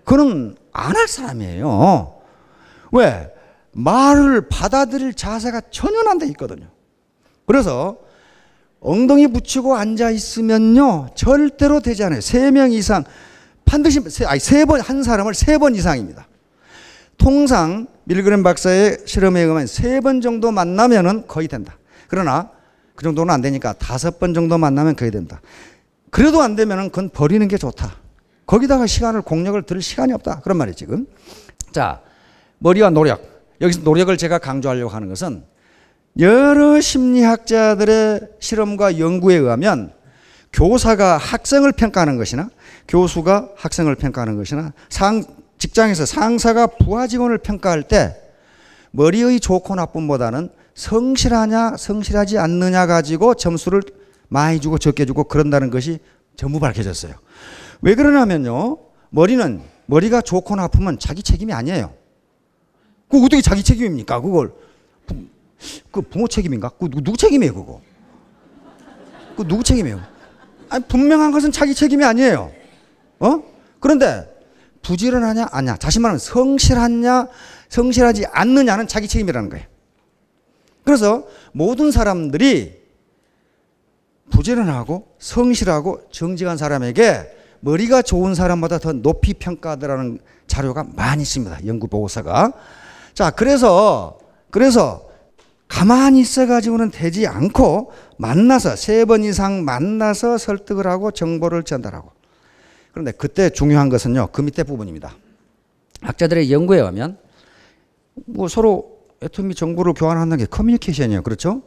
Speaker 1: 그건 안 할 사람이에요. 왜? 말을 받아들일 자세가 전혀 안 돼 있거든요. 그래서 엉덩이 붙이고 앉아 있으면요, 절대로 되지 않아요. 3명 이상, 반드시, 한 사람을 3번 이상입니다. 통상 밀그램 박사의 실험에 의하면 3번 정도 만나면은 거의 된다. 그러나 그 정도는 안 되니까 5번 정도 만나면 거의 된다. 그래도 안 되면은 그건 버리는 게 좋다. 거기다가 공력을 들일 시간이 없다. 그런 말이에요, 지금. 자, 머리와 노력. 여기서 노력을 제가 강조하려고 하는 것은 여러 심리학자들의 실험과 연구에 의하면 교사가 학생을 평가하는 것이나 교수가 학생을 평가하는 것이나 직장에서 상사가 부하 직원을 평가할 때 머리의 좋고 나쁨보다는 성실하냐 성실하지 않느냐 가지고 점수를 많이 주고 적게 주고 그런다는 것이 전부 밝혀졌어요. 왜 그러냐면요, 머리가 좋고 나쁘면 자기 책임이 아니에요. 그거 어떻게 자기 책임입니까? 그걸 그 부모 책임인가? 그 누구 책임이에요, 그거? 그 누구 책임이에요? 아니, 분명한 것은 자기 책임이 아니에요. 그런데 부지런하냐 아니야. 다시 말하면 성실하냐 성실하지 않느냐는 자기 책임이라는 거예요. 그래서 모든 사람들이 부지런하고 성실하고 정직한 사람에게 머리가 좋은 사람보다 더 높이 평가하더라는 자료가 많이 있습니다. 연구 보고서가. 자, 그래서 가만히 있어가지고는 되지 않고 만나서 3번 이상 만나서 설득을 하고 정보를 전달하고. 그런데 그때 중요한 것은요, 그 밑에 부분입니다. 학자들의 연구에 의하면 서로 애터미 정보를 교환하는 게 커뮤니케이션이에요. 그렇죠?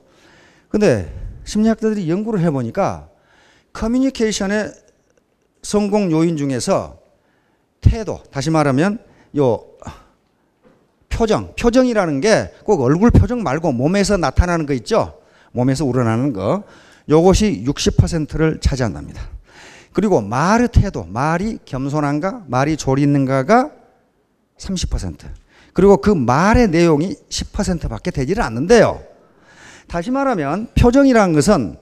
Speaker 1: 근데 심리학자들이 연구를 해보니까 커뮤니케이션의 성공 요인 중에서 태도, 다시 말하면 표정이라는 게 꼭 얼굴 표정 말고 몸에서 나타나는 거 있죠? 몸에서 우러나는 거. 요것이 60%를 차지한답니다. 그리고 말의 태도, 말이 겸손한가, 말이 조리있는가가 30%. 그리고 그 말의 내용이 10%밖에 되지를 않는데요. 다시 말하면 표정이라는 것은,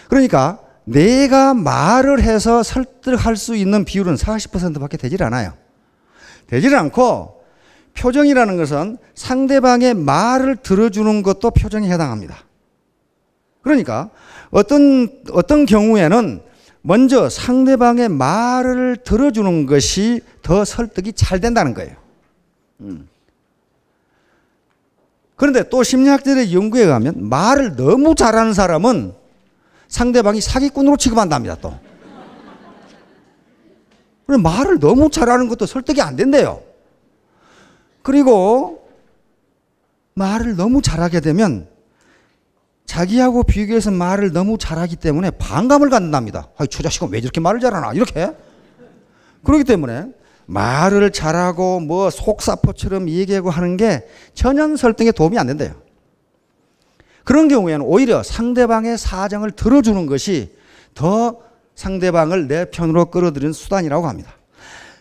Speaker 1: 그러니까 내가 말을 해서 설득할 수 있는 비율은 40%밖에 되질 않아요. 되질 않고 표정이라는 것은 상대방의 말을 들어주는 것도 표정에 해당합니다. 그러니까 어떤 경우에는 먼저 상대방의 말을 들어주는 것이 더 설득이 잘 된다는 거예요. 그런데 또 심리학자들의 연구에 의하면 말을 너무 잘하는 사람은 상대방이 사기꾼으로 취급한답니다, 또. 말을 너무 잘하는 것도 설득이 안 된대요. 그리고 말을 너무 잘하게 되면 자기하고 비교해서 말을 너무 잘하기 때문에 반감을 갖는답니다. 저 자식은 왜 저렇게 말을 잘하나, 이렇게. 그렇기 때문에 말을 잘하고 속사포처럼 얘기하고 하는 게 전혀 설득에 도움이 안 된대요. 그런 경우에는 오히려 상대방의 사정을 들어주는 것이 더 상대방을 내 편으로 끌어들이는 수단이라고 합니다.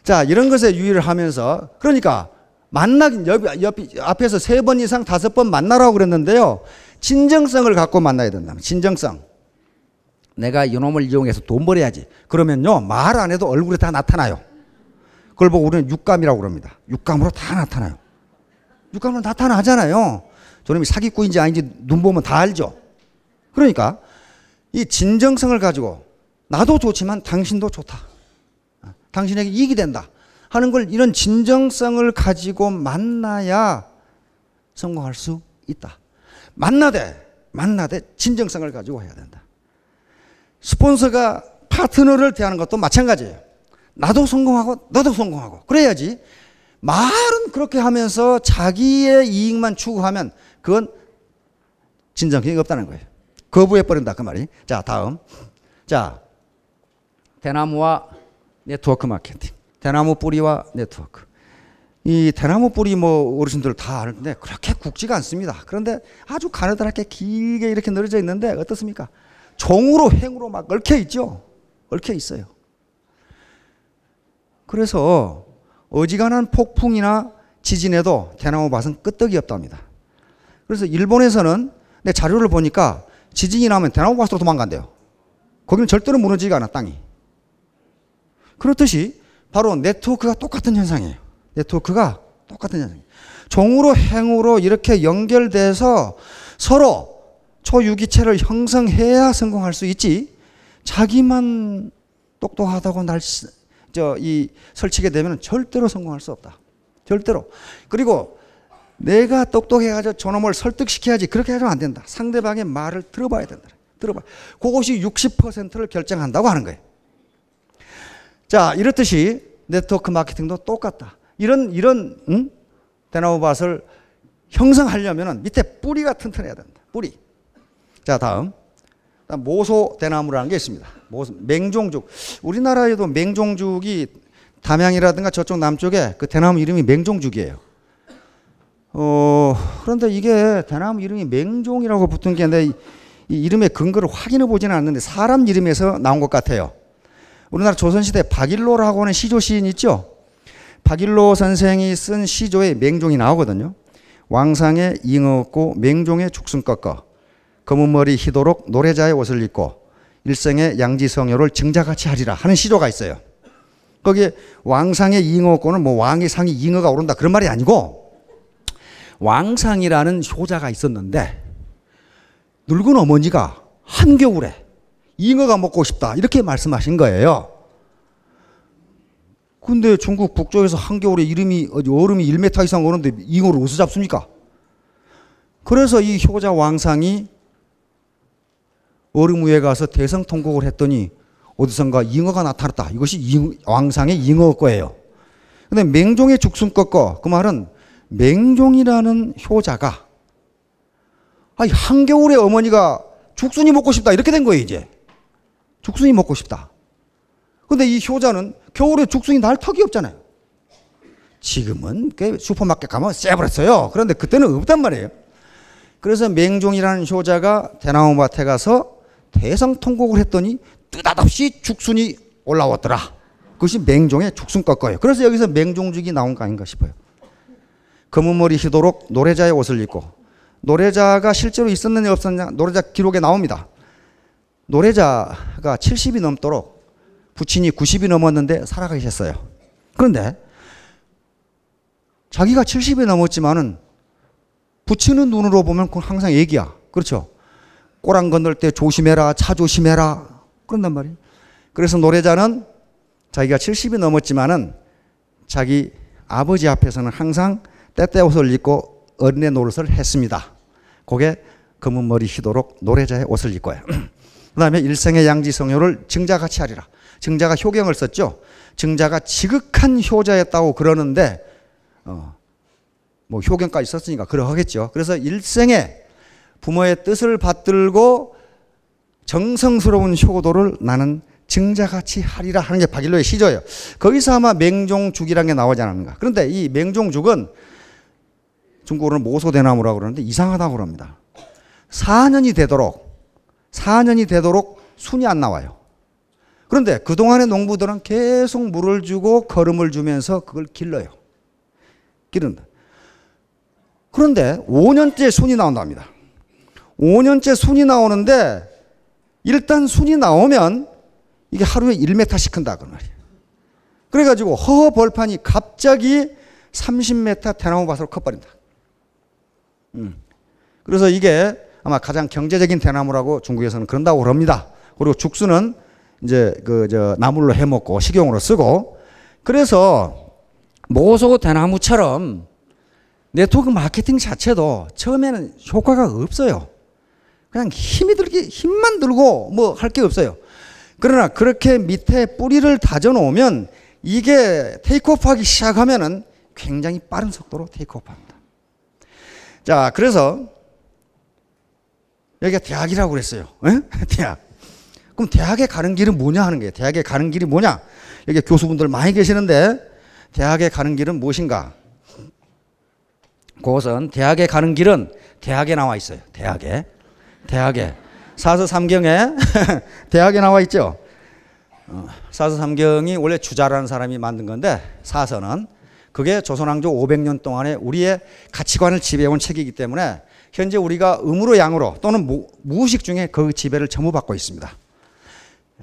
Speaker 1: 자, 이런 것에 유의를 하면서, 그러니까 앞에서 3번 이상 5번 만나라고 그랬는데요. 진정성을 갖고 만나야 된다. 진정성. 내가 이놈을 이용해서 돈 벌어야지. 그러면요, 말 안 해도 얼굴에 다 나타나요. 그걸 보고 우리는 육감이라고 그럽니다. 육감으로 다 나타나요. 육감으로 나타나잖아요. 저놈이 사기꾼인지 아닌지 눈 보면 다 알죠. 그러니까 이 진정성을 가지고 나도 좋지만 당신도 좋다. 당신에게 이익이 된다 하는 걸, 이런 진정성을 가지고 만나야 성공할 수 있다. 만나되 진정성을 가지고 해야 된다. 스폰서가 파트너를 대하는 것도 마찬가지예요. 나도 성공하고 너도 성공하고 그래야지. 말은 그렇게 하면서 자기의 이익만 추구하면 그건 진정성이 없다는 거예요. 거부해버린다 그 말이. 자, 다음. 자, 대나무와 네트워크 마케팅. 대나무 뿌리와 네트워크. 이 대나무 뿌리 뭐 어르신들 다 아는데 그렇게 굵지가 않습니다. 그런데 아주 가느다랗게 길게 이렇게 늘어져 있는데 어떻습니까? 종으로 횡으로 막 얽혀 있죠. 얽혀 있어요. 그래서 어지간한 폭풍이나 지진에도 대나무 밭은 끄떡이 없답니다. 그래서 일본에서는 내 자료를 보니까 지진이 나면 대나무 밭으로 도망간대요. 거기는 절대로 무너지지가 않아, 땅이. 그렇듯이 바로 네트워크가 똑같은 현상이에요. 네트워크가 똑같은 현상이에요. 종으로 행으로 이렇게 연결돼서 서로 초유기체를 형성해야 성공할 수 있지, 자기만 똑똑하다고 설치게 되면 절대로 성공할 수 없다. 절대로. 그리고 내가 똑똑해가지고 저놈을 설득시켜야지, 그렇게 하면 안 된다. 상대방의 말을 들어봐야 된다. 들어봐. 그것이 60%를 결정한다고 하는 거예요. 자, 이렇듯이 네트워크 마케팅도 똑같다. 이런 대나무 밭을 형성하려면 밑에 뿌리가 튼튼해야 된다. 뿌리. 자, 다음. 모소 대나무라는 게 있습니다. 맹종죽. 우리나라에도 맹종죽이 담양이라든가 저쪽 남쪽에 그 대나무 이름이 맹종죽이에요. 그런데 이게 대나무 이름이 맹종이라고 붙은 게 내 이 이름의 근거를 확인해 보지는 않는데 사람 이름에서 나온 것 같아요. 우리나라 조선시대 박일로라고 하는 시조 시인 있죠? 박일로 선생이 쓴 시조에 맹종이 나오거든요. 왕상에 잉어 없고 맹종의 죽순 꺾어 검은 머리 희도록 노래자의 옷을 입고 일생의 양지성효를 증자같이 하리라 하는 시조가 있어요. 거기에 왕상에 잉어 없고는 뭐 왕의 상이 잉어가 오른다 그런 말이 아니고, 왕상이라는 효자가 있었는데 늙은 어머니가 한겨울에 잉어가 먹고 싶다 이렇게 말씀하신 거예요. 근데 중국 북쪽에서 한겨울에 얼음이 1m 이상 오는데 잉어를 어디서 잡습니까? 그래서 이 효자 왕상이 얼음 위에 가서 대성통곡을 했더니 어디선가 잉어가 나타났다. 이것이 왕상의 잉어일 거예요. 근데 맹종의 죽순 꺾어, 그 말은 맹종이라는 효자가 한겨울에 어머니가 죽순이 먹고 싶다 이렇게 된 거예요. 이제 죽순이 먹고 싶다. 근데 이 효자는 겨울에 죽순이 날 턱이 없잖아요. 지금은 슈퍼마켓 가면 쎄버렸어요. 그런데 그때는 없단 말이에요. 그래서 맹종이라는 효자가 대나무밭에 가서 대성통곡을 했더니 느닷없이 죽순이 올라왔더라. 그것이 맹종의 죽순 꺾어요. 그래서 여기서 맹종죽이 나온 거 아닌가 싶어요. 검은 머리 희도록 노래자의 옷을 입고, 노래자가 실제로 있었느냐 없었느냐 노래자 기록에 나옵니다. 노래자가 70이 넘도록 부친이 90이 넘었는데 살아가셨어요. 그런데 자기가 70이 넘었지만은 부친은 눈으로 보면 그건 항상 얘기야. 그렇죠? 꼬랑 건널 때 조심해라, 차 조심해라. 그런단 말이에요. 그래서 노래자는 자기가 70이 넘었지만은 자기 아버지 앞에서는 항상 때때 옷을 입고 어린애 노릇을 했습니다. 그게 검은 머리 희도록 노래자의 옷을 입고요. 그 다음에 일생의 양지성효를 증자같이 하리라. 증자가 효경을 썼죠. 증자가 지극한 효자였다고 그러는데 뭐 효경까지 썼으니까 그러하겠죠. 그래서 일생에 부모의 뜻을 받들고 정성스러운 효도를 나는 증자같이 하리라 하는 게 박일로의 시조예요. 거기서 아마 맹종죽이라는 게 나오지 않았는가. 그런데 이 맹종죽은 중국어로는 모소대나무라고 그러는데 이상하다고 그럽니다. 4년이 되도록 순이 안 나와요. 그런데 그동안의 농부들은 계속 물을 주고 거름을 주면서 그걸 길러요. 기른다. 그런데 5년째 순이 나온답니다. 5년째 순이 나오는데 일단 순이 나오면 이게 하루에 1m씩 큰다 그 말이에요. 그래가지고 허허 벌판이 갑자기 30m 대나무 밭으로 커버린다. 그래서 이게 아마 가장 경제적인 대나무라고 중국에서는 그런다고 그럽니다. 그리고 죽수는 이제 나물로 해 먹고 식용으로 쓰고, 그래서 모소 대나무처럼 네트워크 마케팅 자체도 처음에는 효과가 없어요. 그냥 힘만 들고 뭐 할 게 없어요. 그러나 그렇게 밑에 뿌리를 다져 놓으면 이게 테이크오프 하기 시작하면은 굉장히 빠른 속도로 테이크오프 합니다. 자, 그래서 여기가 대학이라고 그랬어요. 에? 대학. 그럼 대학에 가는 길은 뭐냐 하는 거예요. 대학에 가는 길이 뭐냐? 여기 교수분들 많이 계시는데 대학에 가는 길은 무엇인가? 그것은 대학에 가는 길은 대학에 나와 있어요. 대학에. 사서 삼경에 대학에 나와 있죠. 사서 삼경이 원래 주자라는 사람이 만든 건데 사서는 그게 조선왕조 500년 동안에 우리의 가치관을 지배해온 책이기 때문에 현재 우리가 음으로 양으로 또는 무의식 중에 그 지배를 전부 받고 있습니다.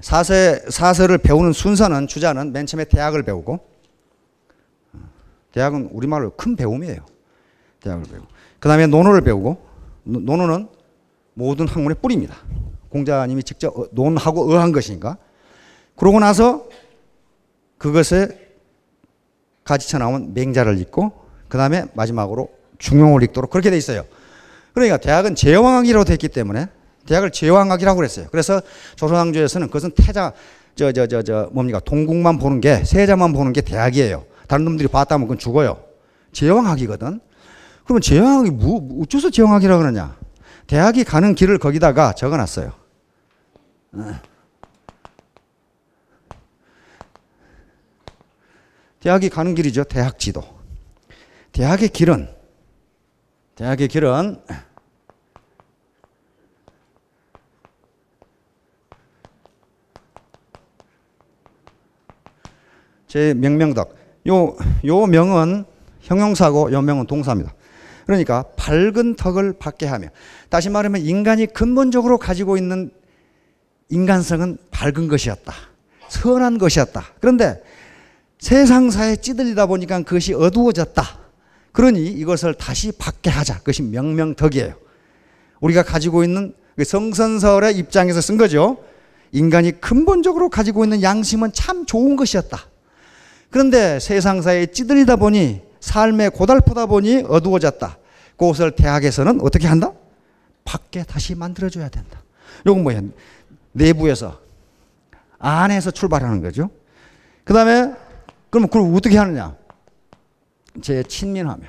Speaker 1: 사서를 배우는 순서는 주자는 맨 처음에 대학을 배우고, 대학은 우리말로 큰 배움이에요. 대학을 배우고 그 다음에 논어를 배우고, 논어는 모든 학문의 뿌리입니다. 공자님이 직접 논하고 어한 것이니까. 그러고 나서 그것에 가지쳐 나온 맹자를 읽고 그 다음에 마지막으로 중용을 읽도록 그렇게 돼 있어요. 그러니까 대학은 제왕학이라고 됐기 때문에 대학을 제왕학이라고 그랬어요. 그래서 조선왕조에서는 그것은 뭡니까? 동국만 보는 게, 세자만 보는 게 대학이에요. 다른 놈들이 봤다면 그건 죽어요. 제왕학이거든. 그러면 제왕학이 어째서 제왕학이라고 그러냐? 대학이 가는 길을 거기다가 적어 놨어요. 대학이 가는 길이죠. 대학지도. 대학의 길은 제 명명덕. 요 명은 형용사고 요 명은 동사입니다. 그러니까 밝은 덕을 받게 하며, 다시 말하면 인간이 근본적으로 가지고 있는 인간성은 밝은 것이었다. 선한 것이었다. 그런데 세상사에 찌들리다 보니까 그것이 어두워졌다. 그러니 이것을 다시 받게 하자. 그것이 명명덕이에요. 우리가 가지고 있는 성선설의 입장에서 쓴 거죠. 인간이 근본적으로 가지고 있는 양심은 참 좋은 것이었다. 그런데 세상사에 찌들리다 보니, 삶에 고달프다 보니 어두워졌다. 그것을 대학에서는 어떻게 한다? 밖에 다시 만들어줘야 된다. 이건 뭐야? 내부에서, 안에서 출발하는 거죠. 그 다음에 그러면 그걸 어떻게 하느냐? 친민하며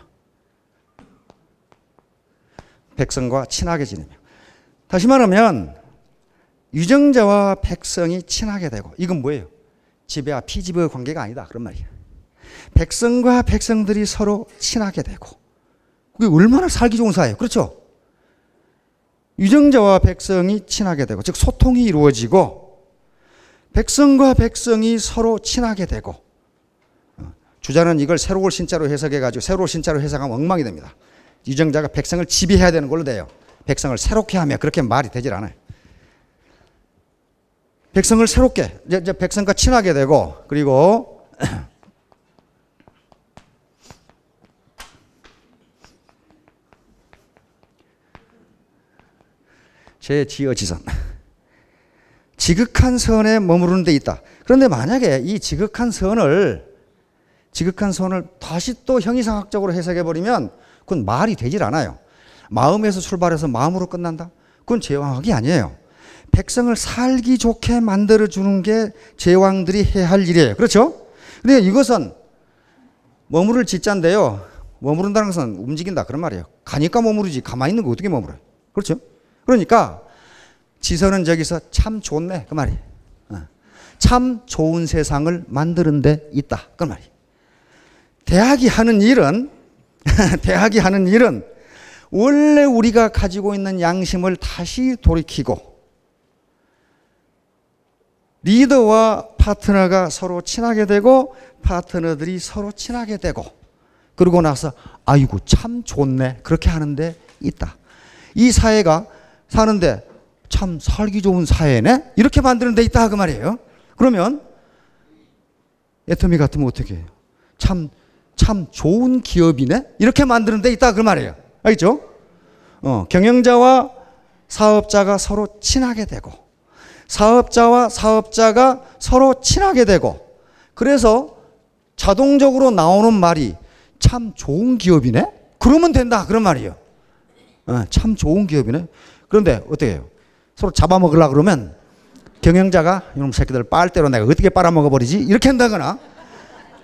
Speaker 1: 백성과 친하게 지내며. 다시 말하면 유정자와 백성이 친하게 되고, 이건 뭐예요? 지배와 피지배의 관계가 아니다 그런 말이에요. 백성과 백성들이 서로 친하게 되고, 그게 얼마나 살기 좋은 사회예요. 그렇죠? 유정자와 백성이 친하게 되고, 즉 소통이 이루어지고 백성과 백성이 서로 친하게 되고. 주자는 이걸 새로운 신자로 해석해가지고 새로운 신자로 해석하면 엉망이 됩니다. 유정자가 백성을 지배해야 되는 걸로 돼요. 백성을 새롭게 하며, 그렇게 말이 되질 않아요. 백성을 새롭게, 이제 백성과 친하게 되고, 그리고 제지어지선. 지극한 선에 머무르는 데 있다. 그런데 만약에 이 지극한 선을 다시 또 형이상학적으로 해석해버리면 그건 말이 되질 않아요. 마음에서 출발해서 마음으로 끝난다? 그건 제왕학이 아니에요. 백성을 살기 좋게 만들어주는 게 제왕들이 해야 할 일이에요. 그렇죠? 근데 이것은 머무를 짓자인데요. 머무른다는 것은 움직인다 그런 말이에요. 가니까 머무르지 가만히 있는 거 어떻게 머물어요? 그렇죠? 그러니까 지선은 저기서 참 좋네 그 말이에요. 참 좋은 세상을 만드는 데 있다 그 말이에요. 대학이 하는 일은 원래 우리가 가지고 있는 양심을 다시 돌이키고 리더와 파트너가 서로 친하게 되고 파트너들이 서로 친하게 되고 그러고 나서 아이고 참 좋네 그렇게 하는 데 있다. 이 사회가 사는데 참 살기 좋은 사회네 이렇게 만드는 데 있다 그 말이에요. 그러면 애터미 같으면 어떻게 해요? 참 좋은 기업이네 이렇게 만드는 데 있다 그 말이에요. 알겠죠? 경영자와 사업자가 서로 친하게 되고 사업자와 사업자가 서로 친하게 되고 그래서 자동적으로 나오는 말이 참 좋은 기업이네 그러면 된다 그런 말이에요. 참 좋은 기업이네. 그런데 어떻게 해요? 서로 잡아먹으려고 그러면 경영자가 이놈 새끼들 빨대로 내가 어떻게 빨아먹어버리지 이렇게 한다거나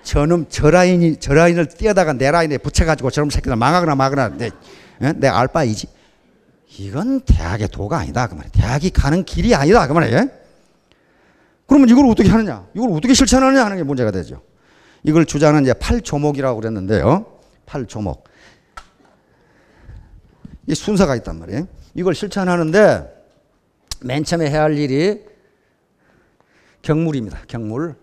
Speaker 1: 저놈 저 라인을 띄어다가 내 라인에 붙여가지고 저놈 새끼들 망하거나 마거나 내 알바이지. 이건 대학의 도가 아니다 그 말이에요. 대학이 가는 길이 아니다 그 말이에요. 그러면 이걸 어떻게 하느냐 이걸 어떻게 실천하느냐 하는 게 문제가 되죠. 이걸 주자는 이제 8조목이라고 그랬는데요. 8조목 이 순서가 있단 말이에요. 이걸 실천하는데 맨 처음에 해야 할 일이 경물입니다. 경물.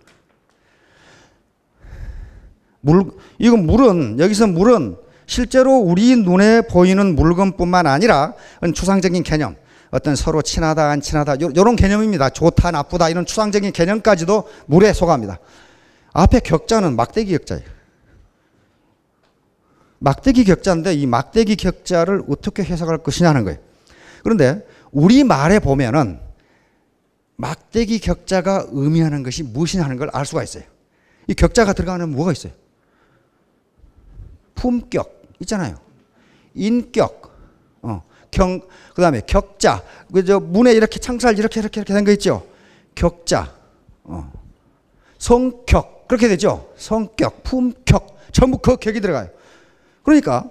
Speaker 1: 이건 물은 여기서 물은 실제로 우리 눈에 보이는 물건뿐만 아니라 추상적인 개념 어떤 서로 친하다 안 친하다 이런 개념입니다. 좋다 나쁘다 이런 추상적인 개념까지도 물에 속합니다. 앞에 격자는 막대기 격자예요. 막대기 격자인데 이 막대기 격자를 어떻게 해석할 것이냐는 거예요. 그런데 우리 말에 보면은 막대기 격자가 의미하는 것이 무엇이냐는 걸 알 수가 있어요. 이 격자가 들어가는 뭐가 있어요? 품격 있잖아요. 인격, 그 다음에 격자. 그저 문에 이렇게 창살 이렇게 된 거 있죠. 격자, 성격 그렇게 되죠. 성격, 품격 전부 그 격이 들어가요. 그러니까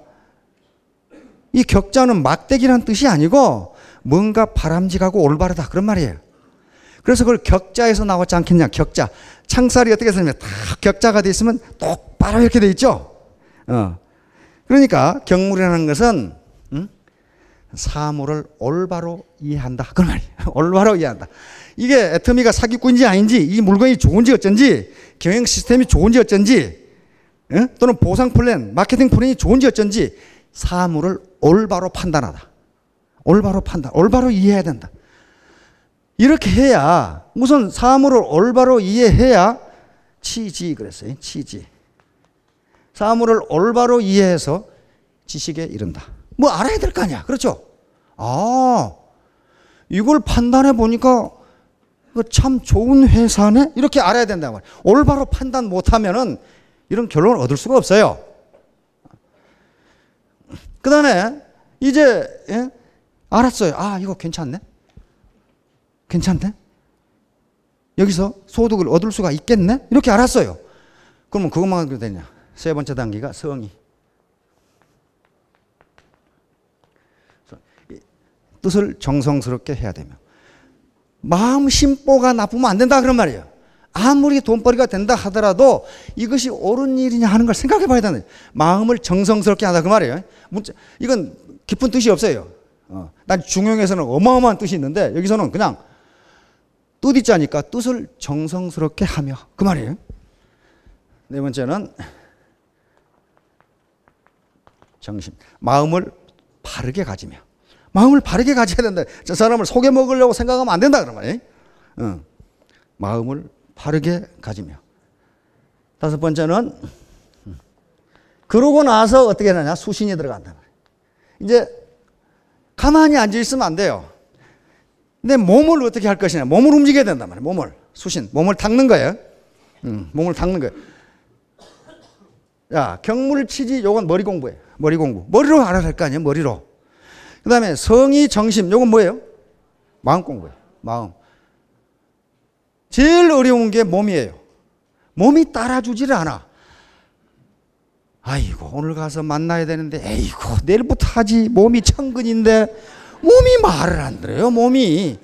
Speaker 1: 이 격자는 막대기라는 뜻이 아니고 뭔가 바람직하고 올바르다 그런 말이에요. 그래서 그걸 격자에서 나왔지 않겠냐. 격자. 창살이 어떻게 되냐면 다 격자가 돼 있으면 똑바로 이렇게 돼 있죠. 그러니까 경물이라는 것은 사물을 올바로 이해한다. 그 말이에요. 올바로 이해한다. 이게 애터미가 사기꾼인지 아닌지 이 물건이 좋은지 어쩐지 경영 시스템이 좋은지 어쩐지 또는 보상 플랜, 마케팅 플랜이 좋은지 어쩐지 사물을 올바로 판단하다. 올바로 판단, 올바로 이해해야 된다. 이렇게 해야 우선 사물을 올바로 이해해야 치지 그랬어요. 치지. 사물을 올바로 이해해서 지식에 이른다. 뭐 알아야 될 거 아니야. 그렇죠? 아, 이걸 판단해 보니까 참 좋은 회사네? 이렇게 알아야 된단 말이에요. 올바로 판단 못하면은 이런 결론을 얻을 수가 없어요. 그 다음에 이제 알았어요. 아, 이거 괜찮네? 괜찮네? 여기서 소득을 얻을 수가 있겠네? 이렇게 알았어요. 그러면 그것만 해도 되냐? 세 번째 단계가 성의. 뜻을 정성스럽게 해야 되며 마음 심보가 나쁘면 안 된다 그런 말이에요. 아무리 돈벌이가 된다 하더라도 이것이 옳은 일이냐 하는 걸 생각해 봐야 되는 거예요. 마음을 정성스럽게 한다 그 말이에요. 이건 깊은 뜻이 없어요. 난 중용에서는 어마어마한 뜻이 있는데 여기서는 그냥 뜻이자니까 뜻을 정성스럽게 하며 그 말이에요. 네 번째는 정신. 마음을 바르게 가지며. 마음을 바르게 가져야 된다. 저 사람을 속여 먹으려고 생각하면 안 된다 그런 말이에요. 마음을 바르게 가지며. 다섯 번째는 그러고 나서 어떻게 하느냐? 수신이 들어간다. 이제 가만히 앉아 있으면 안 돼요. 근데 몸을 어떻게 할 것이냐? 몸을 움직여야 된단 말이에요. 몸을. 수신. 몸을 닦는 거예요. 몸을 닦는 거예요. 야, 경물 치지 요건 머리 공부예요. 머리 공부. 머리로 알아야 할 거 아니에요. 머리로. 그 다음에 성의 정심. 요건 뭐예요? 마음 공부예요. 마음. 제일 어려운 게 몸이에요. 몸이 따라주지를 않아. 아이고 오늘 가서 만나야 되는데 에이고 내일부터 하지. 몸이 천근인데 몸이 말을 안 들어요. 몸이.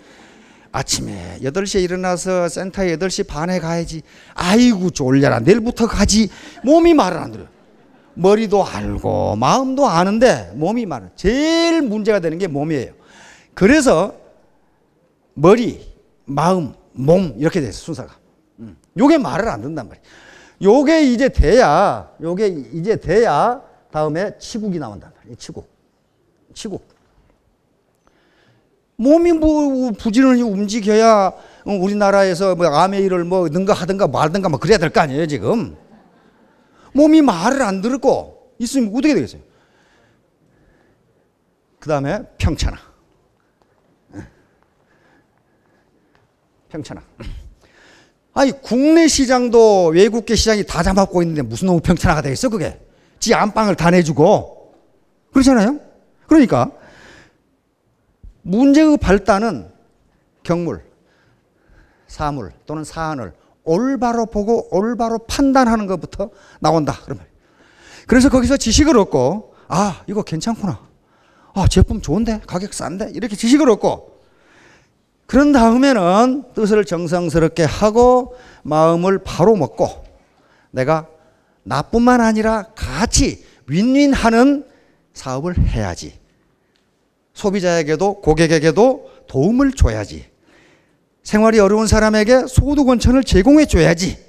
Speaker 1: 아침에 8시에 일어나서 센터에 8시 반에 가야지. 아이고 졸려라. 내일부터 가지. 몸이 말을 안 들어요. 머리도 알고 마음도 아는데 몸이 많아. 제일 문제가 되는 게 몸이에요. 그래서 머리, 마음, 몸 이렇게 돼서 순서가. 요게 말을 안 듣는단 말이에요. 요게 이제 돼야 다음에 치국이 나온단 말이에요. 치국. 몸이 뭐 부지런히 움직여야 우리나라에서 뭐 암의 일을 뭐 능가 하든가 말든가 뭐 그래야 될 거 아니에요, 지금. 몸이 말을 안 듣고 있으면 어떻게 되겠어요? 그 다음에 평천하. 아니, 국내 시장도 외국계 시장이 다 잡아먹고 있는데 무슨 놈의 평천하가 되겠어, 그게? 지 안방을 다 내주고. 그렇잖아요? 그러니까, 문제의 발단은 경물, 사물 또는 사안을 올바로 보고 올바로 판단하는 것부터 나온다. 그러면. 그래서 거기서 지식을 얻고, 아, 이거 괜찮구나. 아, 제품 좋은데? 가격 싼데? 이렇게 지식을 얻고, 그런 다음에는 뜻을 정성스럽게 하고 마음을 바로 먹고 내가 나뿐만 아니라 같이 윈윈하는 사업을 해야지. 소비자에게도 고객에게도 도움을 줘야지. 생활이 어려운 사람에게 소득 원천을 제공해 줘야지.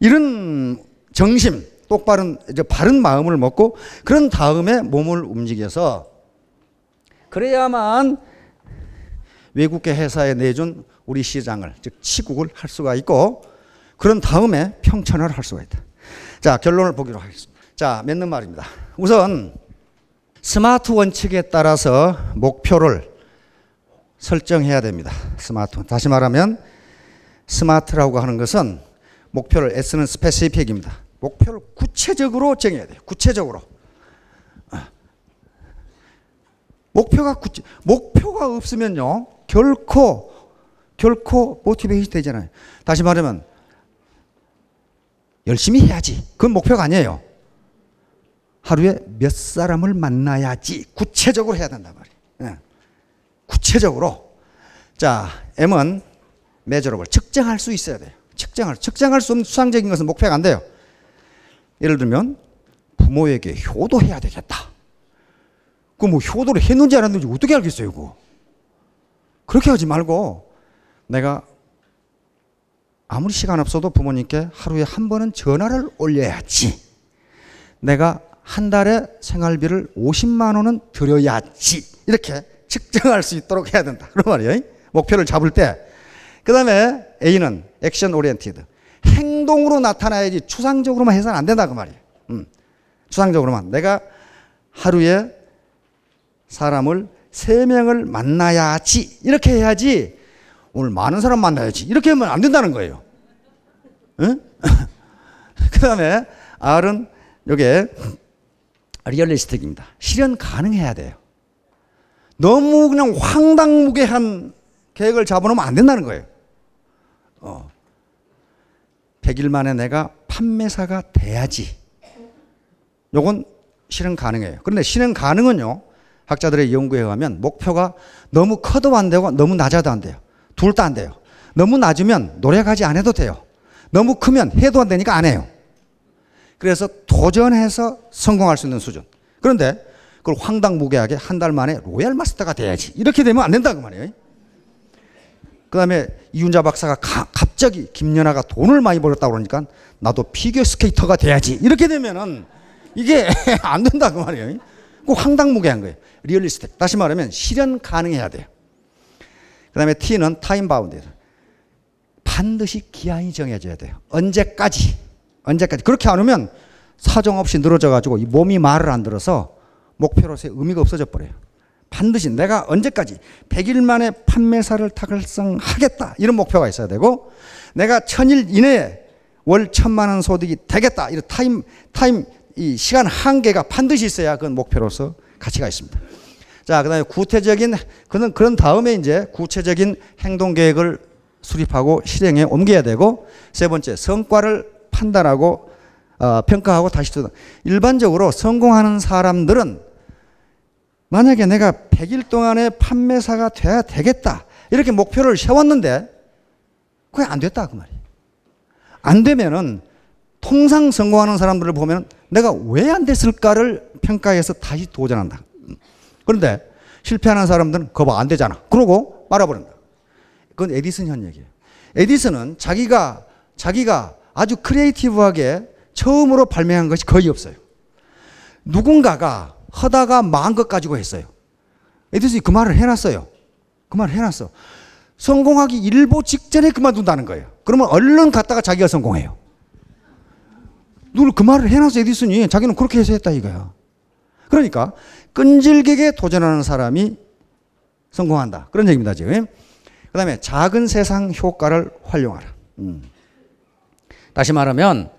Speaker 1: 이런 정심, 똑바른 바른 마음을 먹고 그런 다음에 몸을 움직여서 그래야만 외국계 회사에 내준 우리 시장을 즉 치국을 할 수가 있고 그런 다음에 평천화를 할 수가 있다. 자, 결론을 보기로 하겠습니다. 자, 맺는 말입니다. 우선 스마트 원칙에 따라서 목표를 설정해야 됩니다. 스마트. 다시 말하면 스마트라고 하는 것은 목표를 S는 스페시픽입니다. 목표를 구체적으로 정해야 돼요. 구체적으로. 목표가 없으면요. 결코 모티베이션이 되잖아요. 다시 말하면 열심히 해야지. 그건 목표가 아니에요. 하루에 몇 사람을 만나야지. 구체적으로 해야 된단 말이에요. 구체적으로. 자, M은 measurable. 측정할 수 있어야 돼요. 측정할 수 없는 수상적인 것은 목표가 안 돼요. 예를 들면 부모에게 효도해야 되겠다. 그 뭐 효도를 했는지 안 했는지 어떻게 알겠어요, 그거? 그렇게 하지 말고 내가 아무리 시간 없어도 부모님께 하루에 한 번은 전화를 올려야지. 내가 한 달에 생활비를 50만 원은 드려야지. 이렇게 측정할 수 있도록 해야 된다. 그런 말이에요. 목표를 잡을 때. 그 다음에 A는 액션 오리엔티드. 행동으로 나타나야지 추상적으로만 해서는 안 된다. 그 말이에요. 추상적으로만. 내가 하루에 사람을 3명을 만나야지. 이렇게 해야지. 오늘 많은 사람 만나야지. 이렇게 하면 안 된다는 거예요. 응? 그 다음에 R은 이게 리얼리스틱입니다. 실현 가능해야 돼요. 너무 그냥 황당무계한 계획을 잡아놓으면 안 된다는 거예요. 100일 만에 내가 판매사가 돼야지. 요건 실현 가능해요. 그런데 실현 가능은요. 학자들의 연구에 의하면 목표가 너무 커도 안 되고 너무 낮아도 안 돼요. 둘 다 안 돼요. 너무 낮으면 노력하지 안 해도 돼요. 너무 크면 해도 안 되니까 안 해요. 그래서 도전해서 성공할 수 있는 수준. 그런데 그걸 황당무계하게 한 달 만에 로얄 마스터가 돼야지. 이렇게 되면 안 된다 그 말이에요. 그 다음에 이윤자 박사가 갑자기 김연아가 돈을 많이 벌었다고 그러니까 나도 피겨 스케이터가 돼야지. 이렇게 되면은 이게 안 된다 그 말이에요. 그 황당무계한 거예요. 리얼리스틱. 다시 말하면 실현 가능해야 돼요. 그 다음에 T는 타임 바운드. 반드시 기한이 정해져야 돼요. 언제까지. 그렇게 안 하면 사정없이 늘어져가지고 이 몸이 말을 안 들어서 목표로서의 의미가 없어져 버려요. 반드시 내가 언제까지 100일 만에 판매사를 달성하겠다. 이런 목표가 있어야 되고 내가 1000일 이내에 월 1000만 원 소득이 되겠다. 이런 타임 이 시간 한계가 반드시 있어야 그건 목표로서 가치가 있습니다. 자, 그 다음에 그런 다음에 이제 구체적인 행동 계획을 수립하고 실행에 옮겨야 되고 세 번째, 성과를 판단하고 평가하고 다시 또 일반적으로 성공하는 사람들은 만약에 내가 100일 동안에 판매사가 돼야 되겠다. 이렇게 목표를 세웠는데 그게 안 됐다 그 말이에요. 안 되면은 통상 성공하는 사람들을 보면 내가 왜 안 됐을까를 평가해서 다시 도전한다. 그런데 실패하는 사람들은 그거 봐, 안 되잖아. 그러고 말아버린다. 그건 에디슨 현 얘기예요. 에디슨은 자기가 아주 크리에이티브하게 처음으로 발명한 것이 거의 없어요. 누군가가 하다가 망한 것 가지고 했어요. 에디슨이 그 말을 해놨어요. 그 말을 해놨어. 성공하기 일보 직전에 그만둔다는 거예요. 그러면 얼른 갔다가 자기가 성공해요. 누굴 그 말을 해놨어, 에디슨이. 자기는 그렇게 해서 했다 이거야. 그러니까 끈질기게 도전하는 사람이 성공한다. 그런 얘기입니다, 지금. 그 다음에 작은 세상 효과를 활용하라. 다시 말하면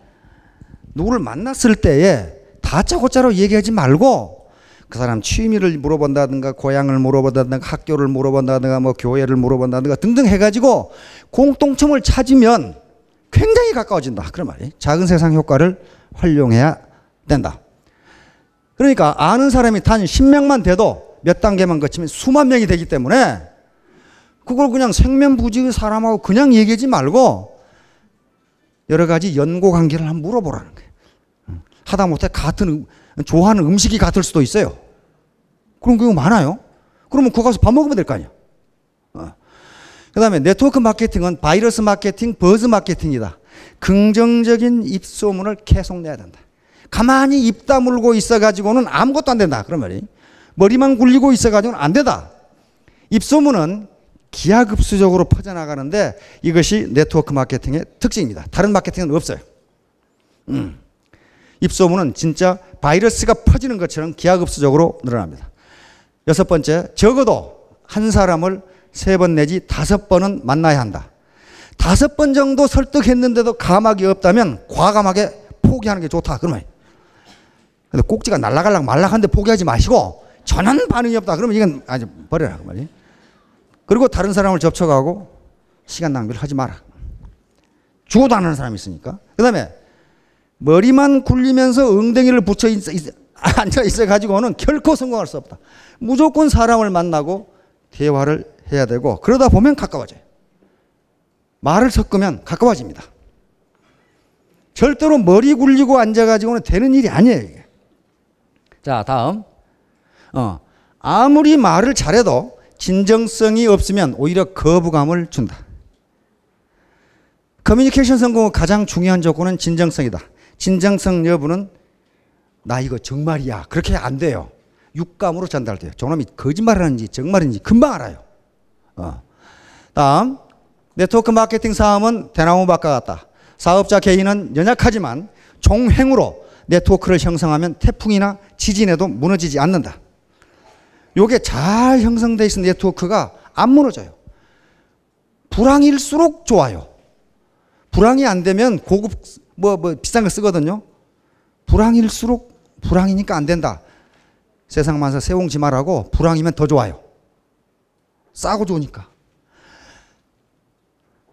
Speaker 1: 누구를 만났을 때에 다짜고짜로 얘기하지 말고 그 사람 취미를 물어본다든가 고향을 물어본다든가 학교를 물어본다든가 뭐 교회를 물어본다든가 등등 해가지고 공통점을 찾으면 굉장히 가까워진다. 그런 말이에요. 작은 세상 효과를 활용해야 된다. 그러니까 아는 사람이 단 10명만 돼도 몇 단계만 거치면 수만 명이 되기 때문에 그걸 그냥 생면부지의 사람하고 그냥 얘기하지 말고 여러 가지 연고 관계를 한번 물어보라는 거예요. 하다못해 좋아하는 음식이 같을 수도 있어요. 그런 경우 많아요. 그러면 그거 가서 밥 먹으면 될 거 아니야. 그 다음에 네트워크 마케팅은 바이러스 마케팅, 버즈 마케팅이다. 긍정적인 입소문을 계속 내야 된다. 가만히 입 다물고 있어가지고는 아무것도 안 된다. 그런 말이. 머리만 굴리고 있어가지고는 안 된다. 입소문은 기하급수적으로 퍼져나가는데 이것이 네트워크 마케팅의 특징입니다. 다른 마케팅은 없어요. 입소문은 진짜 바이러스가 퍼지는 것처럼 기하급수적으로 늘어납니다. 6번째, 적어도 한 사람을 3번 내지 5번은 만나야 한다. 5번 정도 설득했는데도 감각이 없다면 과감하게 포기하는 게 좋다. 그러면 근데 꼭지가 날라갈락 말락한데 포기하지 마시고 전혀 반응이 없다. 그러면 이건 아주 버려라. 그 말이에요. 그리고 다른 사람을 접촉하고 시간 낭비를 하지 마라. 죽어도 안 하는 사람이 있으니까. 그 다음에 머리만 굴리면서 엉덩이를 붙여 앉아 있어 가지고는 결코 성공할 수 없다. 무조건 사람을 만나고 대화를 해야 되고 그러다 보면 가까워져요. 말을 섞으면 가까워집니다. 절대로 머리 굴리고 앉아가지고는 되는 일이 아니에요. 이게. 자, 다음. 아무리 말을 잘해도 진정성이 없으면 오히려 거부감을 준다. 커뮤니케이션 성공의 가장 중요한 조건은 진정성이다. 진정성 여부는 나 이거 정말이야. 그렇게 안 돼요. 육감으로 전달돼요. 저놈이 거짓말하는지 정말인지 금방 알아요. 다음, 네트워크 마케팅 사업은 대나무밭과 같다. 사업자 개인은 연약하지만 종횡으로 네트워크를 형성하면 태풍이나 지진에도 무너지지 않는다. 요게 잘 형성되어 있는 네트워크가 안 무너져요. 불황일수록 좋아요. 불황이 안 되면 고급 비싼 거 쓰거든요. 불황일수록 불황이니까 안 된다. 세상 만사 세옹지 말라고 불황이면 더 좋아요. 싸고 좋으니까.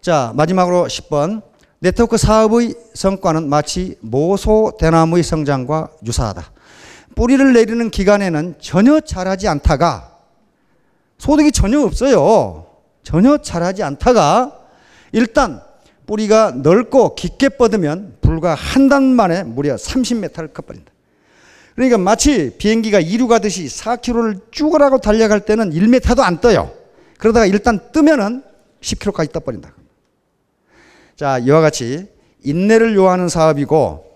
Speaker 1: 자, 마지막으로 10번. 네트워크 사업의 성과는 마치 모소 대나무의 성장과 유사하다. 뿌리를 내리는 기간에는 전혀 자라지 않다가 소득이 전혀 없어요. 전혀 자라지 않다가 일단 뿌리가 넓고 깊게 뻗으면 불과 한 달 만에 무려 30m를 커버린다. 그러니까 마치 비행기가 이륙하듯이 4km를 쭉 하고 달려갈 때는 1m도 안 떠요. 그러다가 일단 뜨면은 10km까지 떠버린다. 자, 이와 같이 인내를 요하는 사업이고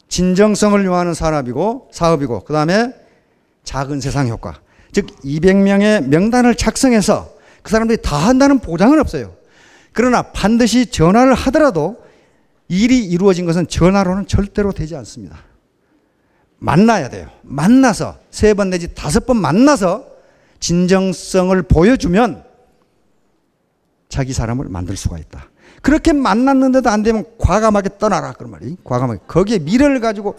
Speaker 1: 진정성을 요하는 사업이고 그 다음에 작은 세상 효과. 즉 200명의 명단을 작성해서 그 사람들이 다 한다는 보장은 없어요. 그러나 반드시 전화를 하더라도 일이 이루어진 것은 전화로는 절대로 되지 않습니다. 만나야 돼요. 만나서 3번 내지 5번 만나서 진정성을 보여주면 자기 사람을 만들 수가 있다. 그렇게 만났는데도 안 되면 과감하게 떠나라. 그런 말이. 과감하게. 거기에 미래를 가지고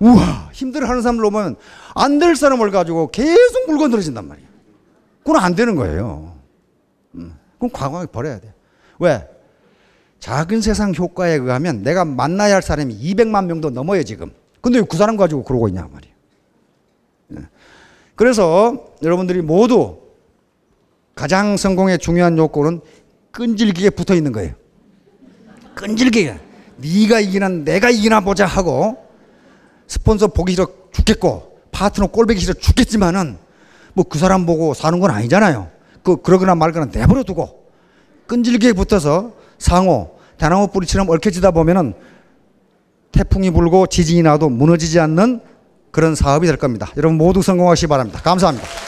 Speaker 1: 우와 힘들어하는 사람을 보면 안 될 사람을 가지고 계속 물건들어진단 말이에요. 그건 안 되는 거예요. 그럼 과감하게 버려야 돼요. 왜? 작은 세상 효과에 의하면 내가 만나야 할 사람이 200만 명도 넘어요 지금. 근데 왜 그 사람 가지고 그러고 있냐 말이에요. 그래서 여러분들이 모두 가장 성공의 중요한 요건은 끈질기게 붙어 있는 거예요. 끈질기게. 네가 이기나 내가 이기나 보자 하고 스폰서 보기 싫어 죽겠고 파트너 꼴보기 싫어 죽겠지만은 뭐 그 사람 보고 사는 건 아니잖아요. 그러거나 말거나 내버려 두고 끈질기게 붙어서 상호 대나무 뿌리처럼 얽혀지다 보면은 태풍이 불고 지진이 나도 무너지지 않는 그런 사업이 될 겁니다. 여러분 모두 성공하시기 바랍니다. 감사합니다.